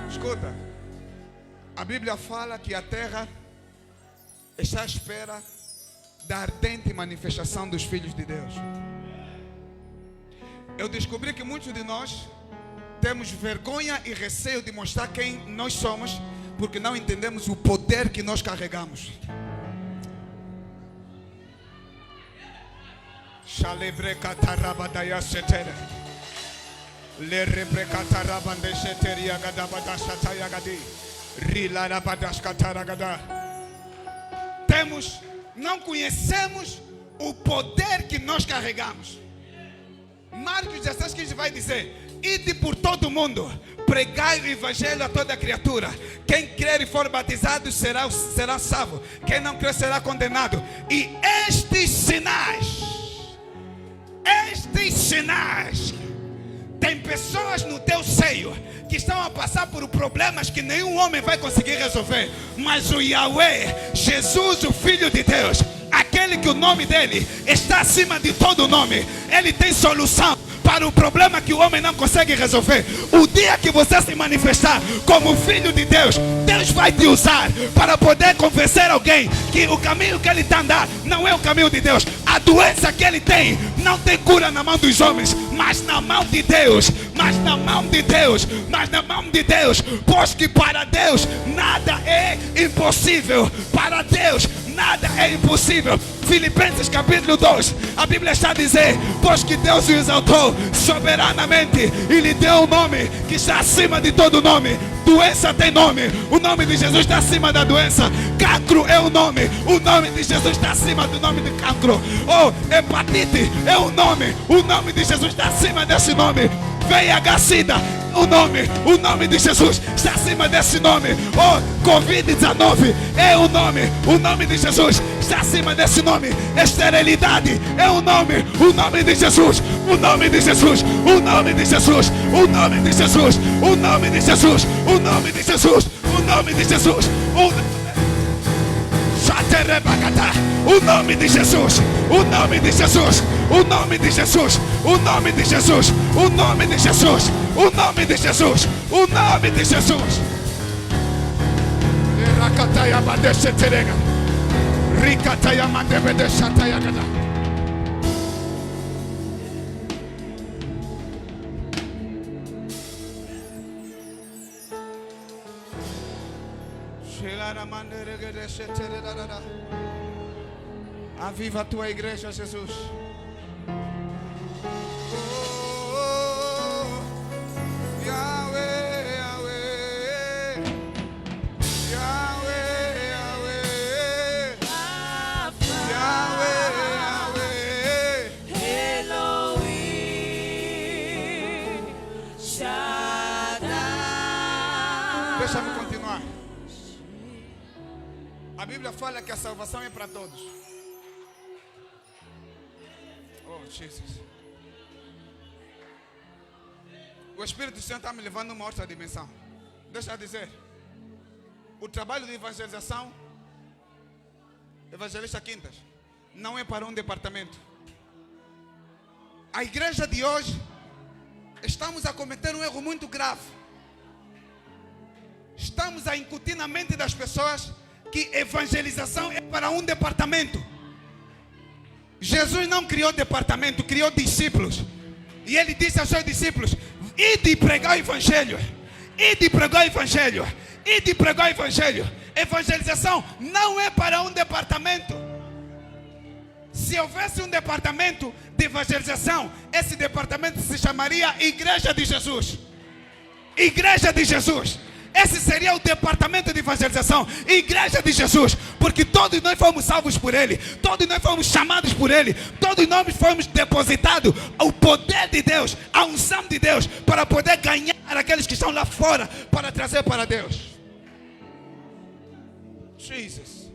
Escuta, a Bíblia fala que a terra está à espera da ardente manifestação dos filhos de Deus. Eu descobri que muitos de nós temos vergonha e receio de mostrar quem nós somos, porque não entendemos o poder que nós carregamos. Não conhecemos o poder que nós carregamos. Marcos 16:15 vai dizer: ide por todo o mundo, pregai o evangelho a toda criatura. Quem crer e for batizado será salvo, quem não crer será condenado. E estes sinais, tem pessoas no teu seio que estão a passar por problemas que nenhum homem vai conseguir resolver, mas o Yahweh, Jesus, o Filho de Deus, aquele que o nome dele está acima de todo nome, ele tem solução para o problema que o homem não consegue resolver. O dia que você se manifestar como filho de Deus, Deus vai te usar para poder convencer alguém que o caminho que ele está andando não é o caminho de Deus. A doença que ele tem não tem cura na mão dos homens, mas na mão de Deus, mas na mão de Deus, mas na mão de Deus, pois que para Deus nada é impossível. Para Deus nada é impossível. Filipenses capítulo 2, a Bíblia está a dizer: pois que Deus o exaltou soberanamente e lhe deu um nome que está acima de todo nome. Doença tem nome, o nome de Jesus está acima da doença. Cancro é o nome de Jesus está acima do nome de cancro. Oh, hepatite é o nome de Jesus está acima desse nome. VIH-Sida, o nome de Jesus está acima desse nome. Oh, Covid-19 é o nome de Jesus está acima desse nome. Esterilidade é o nome de Jesus, o nome de Jesus, o nome de Jesus, o nome de Jesus, o nome de Jesus, o nome de Jesus, o nome de Jesus, o nome de Jesus, o nome de Jesus, o nome de Jesus, o nome de Jesus, o nome de Jesus, o nome de Jesus, o nome de Jesus. Rakataya Madeshe Terega. Rikataya Madebede Shataya Gada. Aviva a tua igreja, Jesus. Oh, Yahweh, Yahweh, Yahweh, Yahweh, Yahweh, Yahweh, Elohim, Shaddai. Deixa-me continuar. A Bíblia fala que a salvação é para todos. Oh, Jesus. O Espírito Santo está me levando a uma outra dimensão. Deixa eu dizer. O trabalho de evangelização, Evangelista Quintas, não é para um departamento. A igreja de hoje, estamos a cometer um erro muito grave. Estamos a incutir na mente das pessoas que evangelização é para um departamento. Jesus não criou departamento, criou discípulos. E ele disse aos seus discípulos: ide e pregar o evangelho. Ide e pregar o evangelho. Ide e pregar o evangelho. Evangelização não é para um departamento. Se houvesse um departamento de evangelização, esse departamento se chamaria Igreja de Jesus. Igreja de Jesus. Esse seria o departamento de evangelização, Igreja de Jesus, porque todos nós fomos salvos por Ele, todos nós fomos chamados por Ele, todos nós fomos depositados o poder de Deus, a unção de Deus, para poder ganhar aqueles que estão lá fora, para trazer para Deus. Jesus.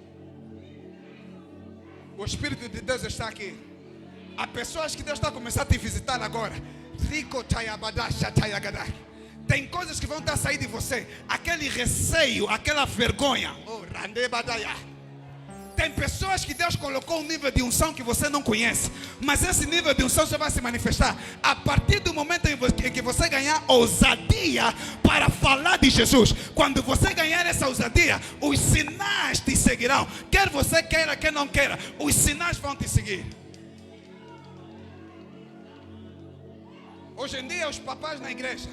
O Espírito de Deus está aqui. Há pessoas que Deus está começando a te visitar agora. Tem coisas que vão estar a sair de você. Aquele receio, aquela vergonha. Tem pessoas que Deus colocou um nível de unção que você não conhece. Mas esse nível de unção já vai se manifestar a partir do momento em que você ganhar ousadia para falar de Jesus. Quando você ganhar essa ousadia, os sinais te seguirão. Quer você queira, quer não queira, os sinais vão te seguir. Hoje em dia os papais na igreja,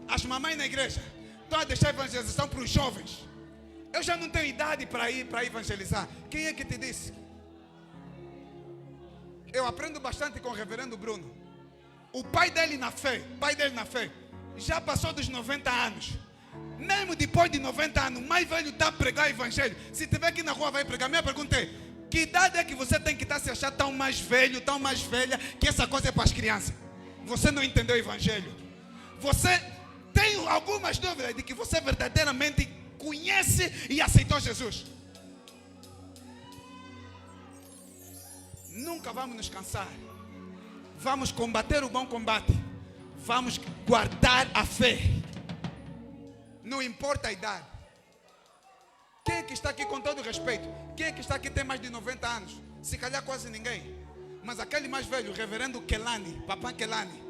as mamães na igreja estão a deixar a evangelização para os jovens. Eu já não tenho idade para ir evangelizar. Quem é que te disse? Eu aprendo bastante com o reverendo Bruno. O pai dele na fé, já passou dos 90 anos. Mesmo depois de 90 anos, mais velho está a pregar o evangelho. Se tiver aqui na rua vai pregar. Minha pergunta é: que idade é que você tem que estar se achar tão mais velho, tão mais velha, que essa coisa é para as crianças? Você não entendeu o evangelho. Você tem algumas dúvidas de que você verdadeiramente conhece e aceitou Jesus. Nunca vamos nos cansar. Vamos combater o bom combate. Vamos guardar a fé. Não importa a idade. Quem é que está aqui, com todo respeito? Quem é que está aqui tem mais de 90 anos? Se calhar quase ninguém. Mas aquele mais velho, o reverendo Kelani, papai Kelani,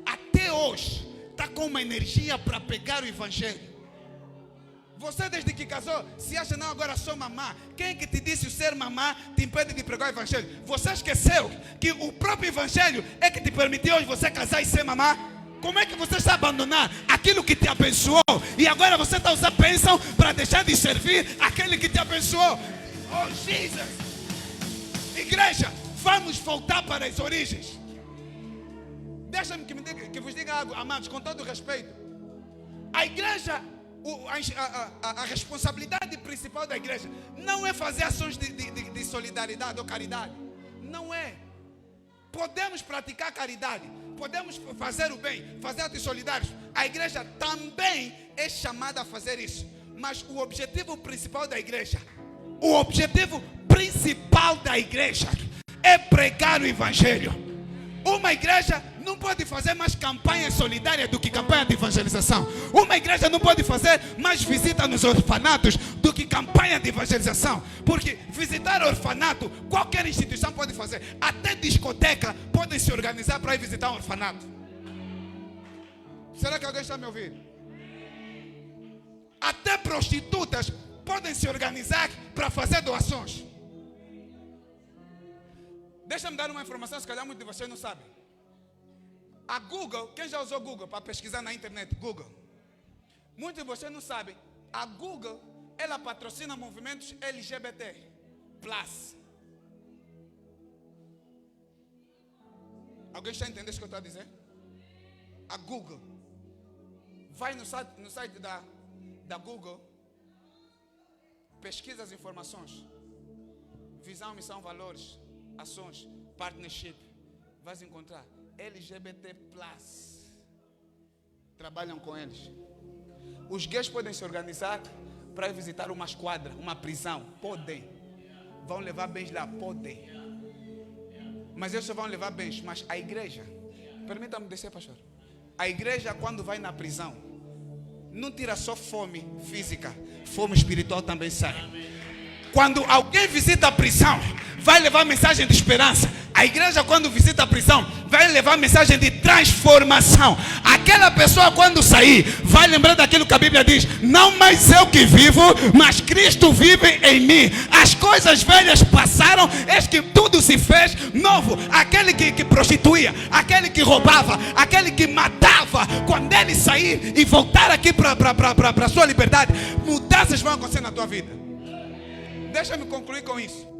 até hoje está com uma energia para pegar o evangelho. Você desde que casou se acha: não, agora sou mamã. Quem é que te disse o ser mamã te impede de pregar o evangelho? Você esqueceu que o próprio evangelho é que te permitiu hoje você casar e ser mamã? Como é que você está a abandonar aquilo que te abençoou e agora você está usando a bênção para deixar de servir aquele que te abençoou? Oh, Jesus! Igreja, vamos voltar para as origens. Deixa-me que vos diga algo, amados, com todo respeito. A igreja, a responsabilidade principal da igreja não é fazer ações de solidariedade ou caridade. Não é. Podemos praticar caridade, podemos fazer o bem, fazer atos solidários. A igreja também é chamada a fazer isso. Mas o objetivo principal da igreja, é pregar o evangelho. Uma igreja não pode fazer mais campanha solidária do que campanha de evangelização. Uma igreja não pode fazer mais visita nos orfanatos do que campanha de evangelização. Porque visitar orfanato, qualquer instituição pode fazer. Até discoteca podem se organizar para ir visitar um orfanato. Será que alguém está me ouvindo? Até prostitutas podem se organizar para fazer doações. Deixa-me dar uma informação, se calhar muitos de vocês não sabem. A Google, quem já usou Google para pesquisar na internet? Google. Muitos de vocês não sabem. A Google, ela patrocina movimentos LGBT+. Alguém está entendendo o que eu estou a dizer? A Google. Vai no site da Google. Pesquisa as informações. Visão, missão, valores, ações, partnership. Vais encontrar LGBT+. Trabalham com eles. Os gays podem se organizar para ir visitar uma esquadra, uma prisão. Podem. Vão levar bens lá. Podem. Mas eles só vão levar bens. Mas a igreja, permita-me descer, pastor. A igreja, quando vai na prisão, não tira só fome física, fome espiritual também sai. Quando alguém visita a prisão, vai levar mensagem de esperança. A igreja, quando visita a prisão, vai levar mensagem de transformação. Aquela pessoa, quando sair, vai lembrar daquilo que a Bíblia diz: não mais eu que vivo, mas Cristo vive em mim. As coisas velhas passaram, eis que tudo se fez novo. Aquele que prostituía, aquele que roubava, aquele que matava, quando ele sair e voltar aqui para a sua liberdade, mudanças vão acontecer na tua vida. Deixa-me concluir com isso.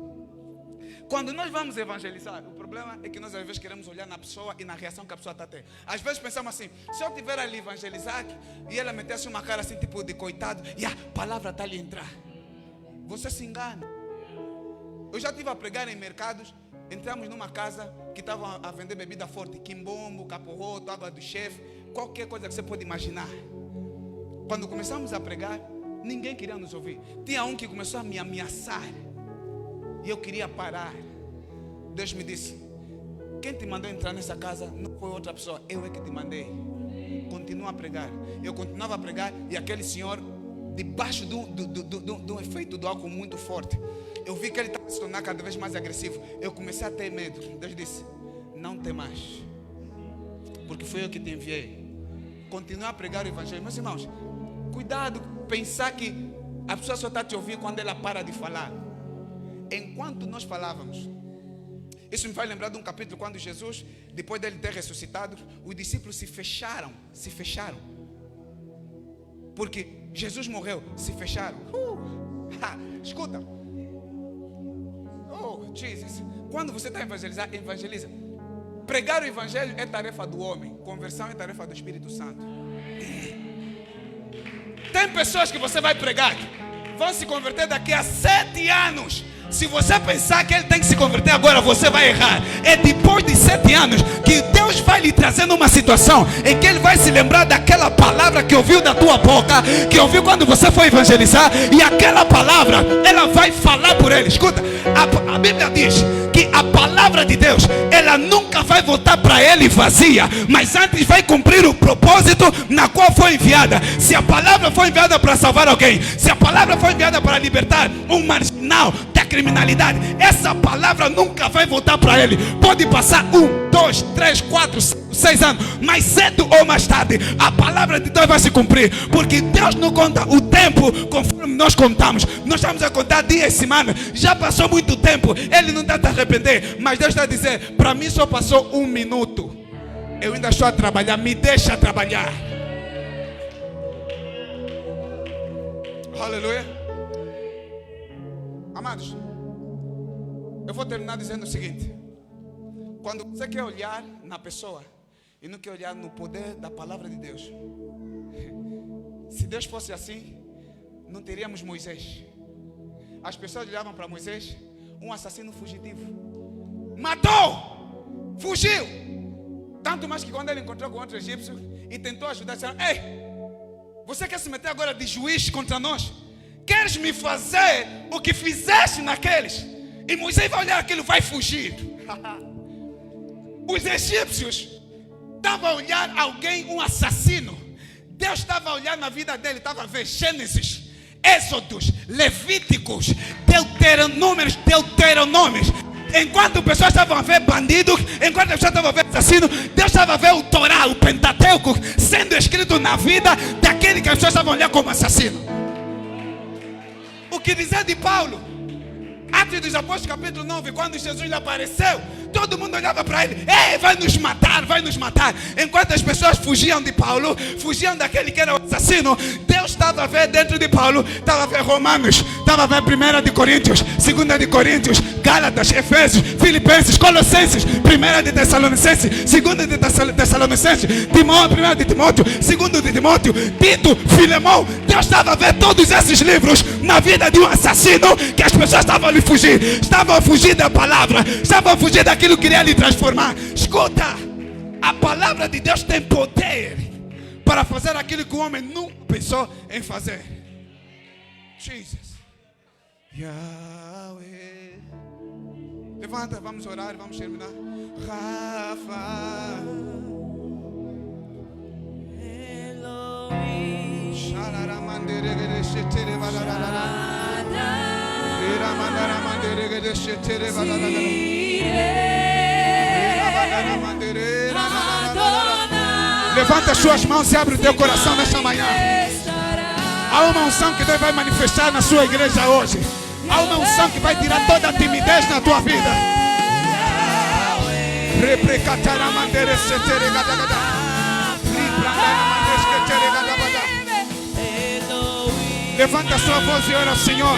Quando nós vamos evangelizar, o problema é que nós às vezes queremos olhar na pessoa e na reação que a pessoa está a ter. Às vezes pensamos assim: se eu estiver ali evangelizar e ela metesse uma cara assim, tipo de coitado, e a palavra está ali a entrar, você se engana. Eu já estive a pregar em mercados. Entramos numa casa que estava a vender bebida forte, quimbombo, caporroto, água do chefe, qualquer coisa que você pode imaginar. Quando começamos a pregar, ninguém queria nos ouvir. Tinha um que começou a me ameaçar e eu queria parar. Deus me disse: quem te mandou entrar nessa casa não foi outra pessoa, eu é que te mandei. Continua a pregar. Eu continuava a pregar e aquele senhor, debaixo do efeito do álcool muito forte, eu vi que ele estava se tornar cada vez mais agressivo. Eu comecei a ter medo. Deus disse: não tem mais, porque foi eu que te enviei. Continua a pregar o evangelho. Meus irmãos, cuidado pensar que a pessoa só está te ouvindo quando ela para de falar. Enquanto nós falávamos, isso me faz lembrar de um capítulo quando Jesus, depois dele ter ressuscitado, os discípulos se fecharam. Porque Jesus morreu, se fecharam. Escuta. Oh, Jesus. Quando você está a evangelizar, evangeliza. Pregar o evangelho é tarefa do homem. Conversão é tarefa do Espírito Santo. Tem pessoas que você vai pregar, vão se converter daqui a 7 anos. Se você pensar que ele tem que se converter agora, você vai errar. É depois de 7 anos que Deus vai lhe trazer numa situação em que ele vai se lembrar daquela palavra que ouviu da tua boca, que ouviu quando você foi evangelizar, e aquela palavra, ela vai falar por ele. Escuta, a Bíblia diz que a palavra de Deus, ela nunca vai voltar para ele vazia, mas antes vai cumprir o propósito na qual foi enviada. Se a palavra foi enviada para salvar alguém, se a palavra foi enviada para libertar um marginal da criminalidade, essa palavra nunca vai voltar para ele. Pode passar 1, 2, 3, 4, 5, 6 anos, mais cedo ou mais tarde, a palavra de Deus vai se cumprir, porque Deus não conta o tempo conforme nós contamos. Nós estamos a contar dias e semanas. Já passou muito tempo, ele não está a arrepender, mas Deus está a dizer: para mim só passou 1 minuto, eu ainda estou a trabalhar, me deixa trabalhar. Aleluia. Amados, eu vou terminar dizendo o seguinte: quando você quer olhar na pessoa e não quer olhar no poder da palavra de Deus, se Deus fosse assim, não teríamos Moisés. As pessoas olhavam para Moisés, um assassino fugitivo, matou, fugiu. Tanto mais que quando ele encontrou com outro egípcio e tentou ajudar, disseram: ei, você quer se meter agora de juiz contra nós? Queres me fazer o que fizeste naqueles? E Moisés vai olhar aquilo, vai fugir. Os egípcios estavam a olhar alguém, um assassino. Deus estava a olhar na vida dele, estava a ver Gênesis, Êxodos, Levíticos, Deuteronômios. Enquanto pessoas estavam a ver bandidos, enquanto pessoas estavam a ver assassinos, Deus estava a ver o Torá, o Pentateuco, sendo escrito na vida daquele que as pessoas estavam a olhar como assassino. que dizer de Paulo? Atos dos Apóstolos, capítulo 9, quando Jesus lhe apareceu, todo mundo olhava para ele: ei, vai nos matar, vai nos matar. Enquanto as pessoas fugiam de Paulo, fugiam daquele que era o assassino, Deus estava a ver dentro de Paulo, estava a ver Romanos, estava a ver 1 de Coríntios, 2 de Coríntios, Gálatas, Efésios, Filipenses, Colossenses, 1 de Tessalonicenses, 2 de Tessalonicenses, 1 de Timóteo, 2 de Timóteo, Tito, Filemão. Deus estava a ver todos esses livros na vida de um assassino que as pessoas estavam a lhe fugir, estavam a fugir da palavra, estavam a fugir daquilo que queria lhe transformar. Escuta, a palavra de Deus tem poder para fazer aquilo que o homem nunca pensou em fazer. Jesus. Yahweh. Levanta, vamos orar, vamos terminar. Rafa. Elohim. Levanta as suas mãos e abre o teu coração nesta manhã. Há uma unção que Deus vai manifestar na sua igreja hoje. Há uma unção que vai tirar toda a timidez na tua vida. Levanta a sua voz e ora ao Senhor.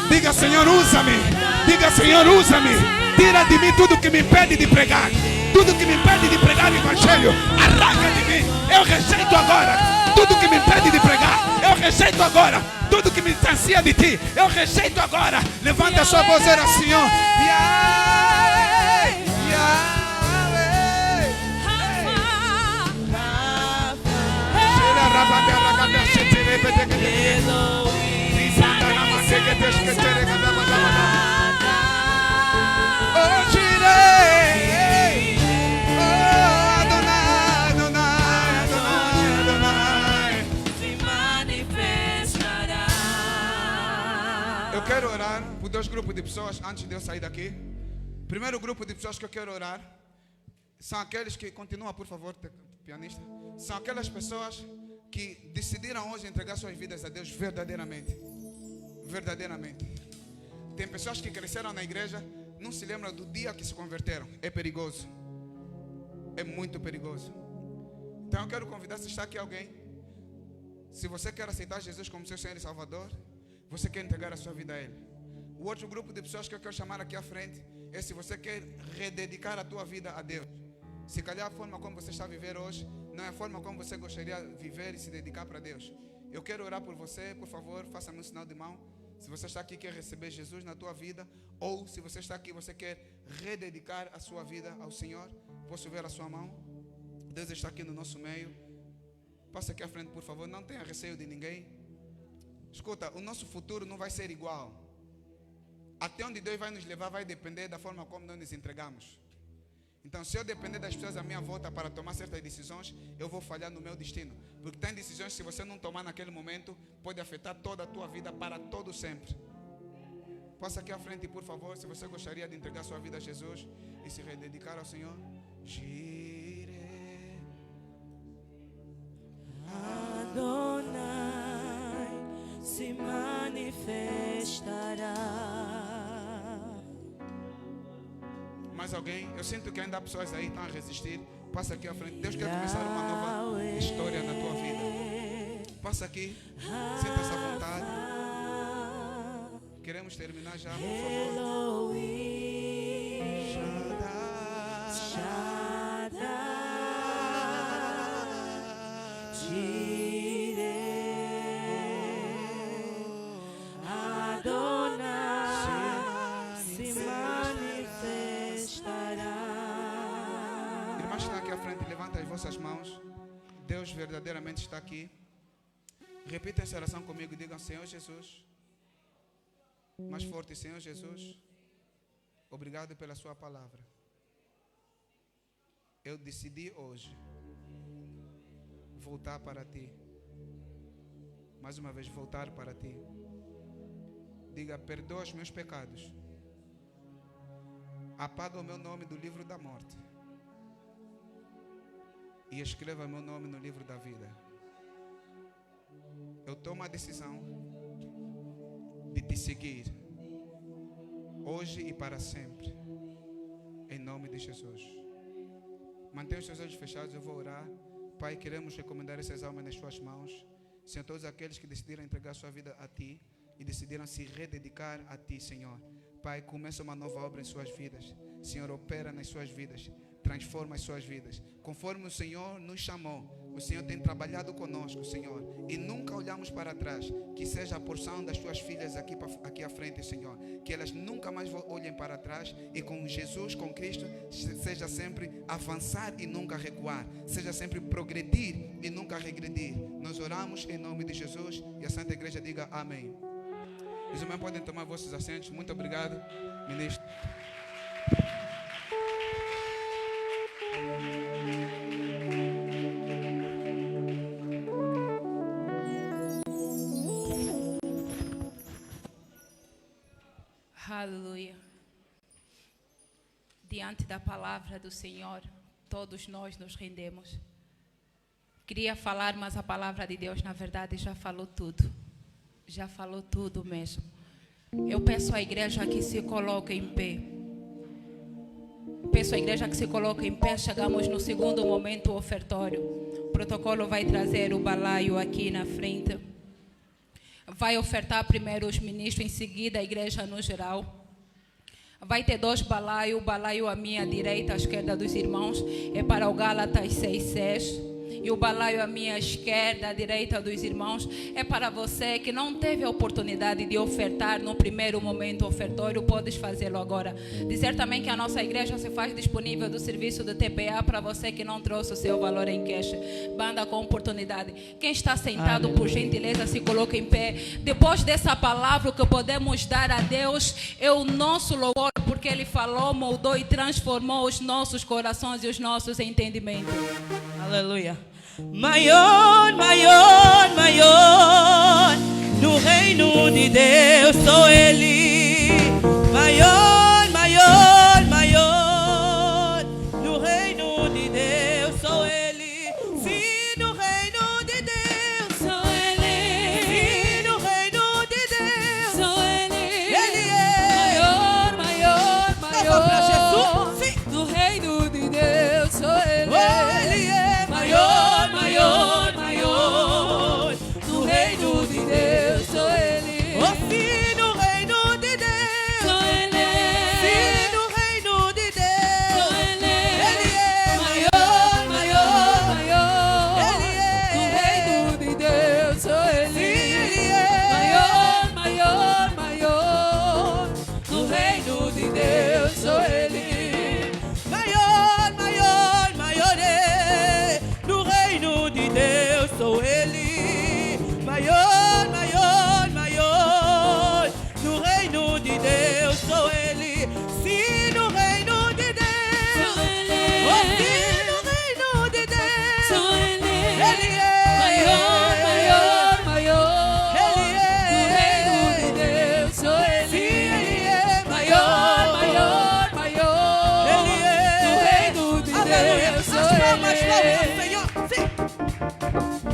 Diga: Senhor, usa-me. Diga: Senhor, usa-me. Tira de mim tudo que me impede de pregar. Tudo que me impede de pregar o evangelho, arranca de mim. Eu rejeito agora tudo que me impede de pregar. Eu rejeito agora tudo que me distancia de ti. Eu rejeito agora. Levanta a sua voz e ora ao Senhor. Eu quero orar por dois grupos de pessoas antes de eu sair daqui. Primeiro grupo de pessoas que eu quero orar são aqueles que, continua por favor, pianista. São aquelas pessoas que decidiram hoje entregar suas vidas a Deus verdadeiramente. Verdadeiramente. Tem pessoas que cresceram na igreja, não se lembram do dia que se converteram. É perigoso. É muito perigoso. Então eu quero convidar, se está aqui alguém, se você quer aceitar Jesus como seu Senhor e Salvador, você quer entregar a sua vida a Ele. O outro grupo de pessoas que eu quero chamar aqui à frente é se você quer rededicar a tua vida a Deus. Se calhar a forma como você está a viver hoje não é a forma como você gostaria de viver e se dedicar para Deus. Eu quero orar por você, por favor, faça-me um sinal de mão. Se você está aqui e quer receber Jesus na tua vida, ou se você está aqui e você quer rededicar a sua vida ao Senhor, posso ver a sua mão? Deus está aqui no nosso meio. Passa aqui à frente, por favor, não tenha receio de ninguém. Escuta, o nosso futuro não vai ser igual. Até onde Deus vai nos levar vai depender da forma como nós nos entregamos. Então, se eu depender das pessoas à minha volta para tomar certas decisões, eu vou falhar no meu destino. Porque tem decisões que, se você não tomar naquele momento, pode afetar toda a tua vida para todo sempre. Passa aqui à frente, por favor, se você gostaria de entregar sua vida a Jesus e se rededicar ao Senhor. Gire Adonai se manifestará. Mais alguém? Eu sinto que ainda há pessoas aí que estão a resistir. Passa aqui à frente. Deus quer começar uma nova história na tua vida. Passa aqui. Sinta-se à vontade. Queremos terminar já, por favor. Vossas mãos. Deus verdadeiramente está aqui. Repita essa oração comigo. Digam: Senhor Jesus. Mais forte: Senhor Jesus, obrigado pela sua palavra. Eu decidi hoje voltar para ti. Mais uma vez voltar para ti. Diga: perdoa os meus pecados. Apaga o meu nome do livro da morte e escreva meu nome no livro da vida. Eu tomo a decisão de te seguir, hoje e para sempre, em nome de Jesus. Mantenha os seus olhos fechados, eu vou orar. Pai, queremos recomendar essas almas nas suas mãos. Senhor, todos aqueles que decidiram entregar sua vida a Ti e decidiram se rededicar a Ti, Senhor. Pai, começa uma nova obra em suas vidas. Senhor, opera nas suas vidas, transforma as suas vidas. Conforme o Senhor nos chamou, o Senhor tem trabalhado conosco, Senhor, e nunca olhamos para trás. Que seja a porção das tuas filhas aqui à frente, Senhor. Que elas nunca mais olhem para trás e com Jesus, com Cristo, seja sempre avançar e nunca recuar. Seja sempre progredir e nunca regredir. Nós oramos em nome de Jesus e a Santa Igreja diga amém. Os irmãos podem tomar vossos assentos. Muito obrigado, ministro. Aleluia. Diante da palavra do Senhor, todos nós nos rendemos. Queria falar, mas a palavra de Deus, na verdade, já falou tudo. Já falou tudo mesmo. Eu peço à igreja que se coloque em pé. Peço à igreja que se coloque em pé. Chegamos no segundo momento ofertório. O protocolo vai trazer o balaio aqui na frente. Vai ofertar primeiro os ministros, em seguida a igreja no geral. Vai ter 2 balaios. O balaio à minha direita, à esquerda dos irmãos, é para o Gálatas 6:6. E o balaio à minha esquerda, à direita dos irmãos, é para você que não teve a oportunidade de ofertar no primeiro momento ofertório. Podes fazê-lo agora. Dizer também que a nossa igreja se faz disponível do serviço do TPA para você que não trouxe o seu valor em cash. Banda com oportunidade. Quem está sentado, por gentileza, se coloque em pé. Depois dessa palavra, o que podemos dar a Deus é o nosso louvor, porque Ele falou, moldou e transformou os nossos corações e os nossos entendimentos. Aleluia. Maior, maior, maior, no reino de Deus sou Ele. Maior, maior, maior, no reino de Deus sou Ele. Sim, no reino de Deus sou Ele. Sim, no reino de Deus sou Ele. Ele é maior, maior, maior. Para Jesus, sim. No reino de Deus sou Ele. Oh, Ele é maior, maior, maior, no reino de Deus sou Ele. Oh, sim, no reino de Deus sou Ele. Sim, no reino de Deus sou Ele. Ele é maior, maior, maior. Ele é no reino de Deus sou Ele. Sim, Ele é maior, maior, maior. No reino de Deus sou Ele. maior, maior, maior é. No reino de Deus sou Ele. Maior, maior, maior. No reino de Deus sou Ele. Sim, no reino de Deus Sou Ele. Oh, sim, no reino de Deus Sou Ele. Ele é maior, maior, maior. Ele é No reino de Deus sou Ele. Sim, Ele é maior, maior, maior. Ele é No reino de Aleluia. Deus sou As palmas, Ele. palmas ao Senhor. Sim.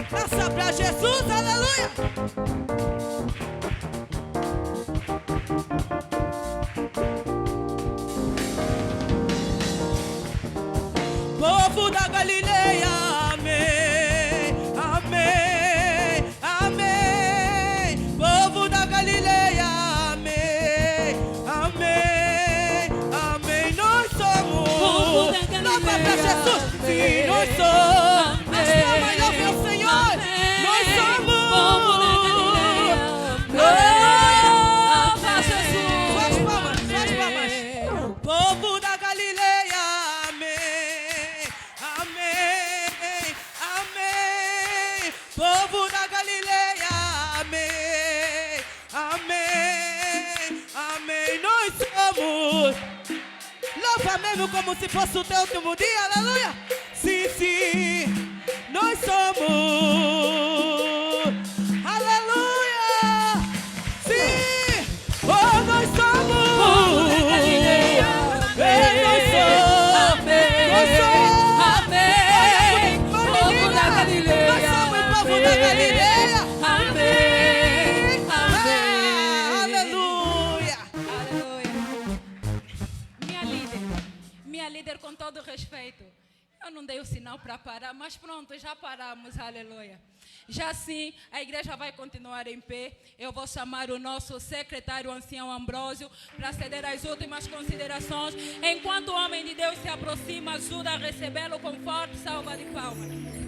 Graça pra Jesus, aleluia. Povo da Galileia, amém, amém, amém. Povo da Galileia, amém, amém, amém. Nós somos Povo da Galileia, louva pra Jesus, amém. sim, nós somos. As Amém. palmas, louve ao Senhor. Amém. Nós somos. Povo da Galileia, Ah, pra Jesus. Suas palmas, suas palmas. Povo da Galileia, amém, amém, amém. Povo da Galileia, amém, amém, amém. Nós somos. Louva mesmo como se fosse o teu último dia, aleluia. Sim, sim, nós somos. Aleluia. Sim, oh, nós somos. Povo da Galileia, Ei, nós somos. amém, Nós somos. amém. Povo da Galileia, Nós somos o povo da Galileia. amém, amém. todo respeito. Eu não dei o sinal para parar, mas pronto, já paramos, aleluia. Já sim, a igreja vai continuar em pé. Eu vou chamar o nosso secretário ancião Ambrósio para ceder as últimas considerações. Enquanto o homem de Deus se aproxima, ajuda a recebê-lo com forte salva de palmas.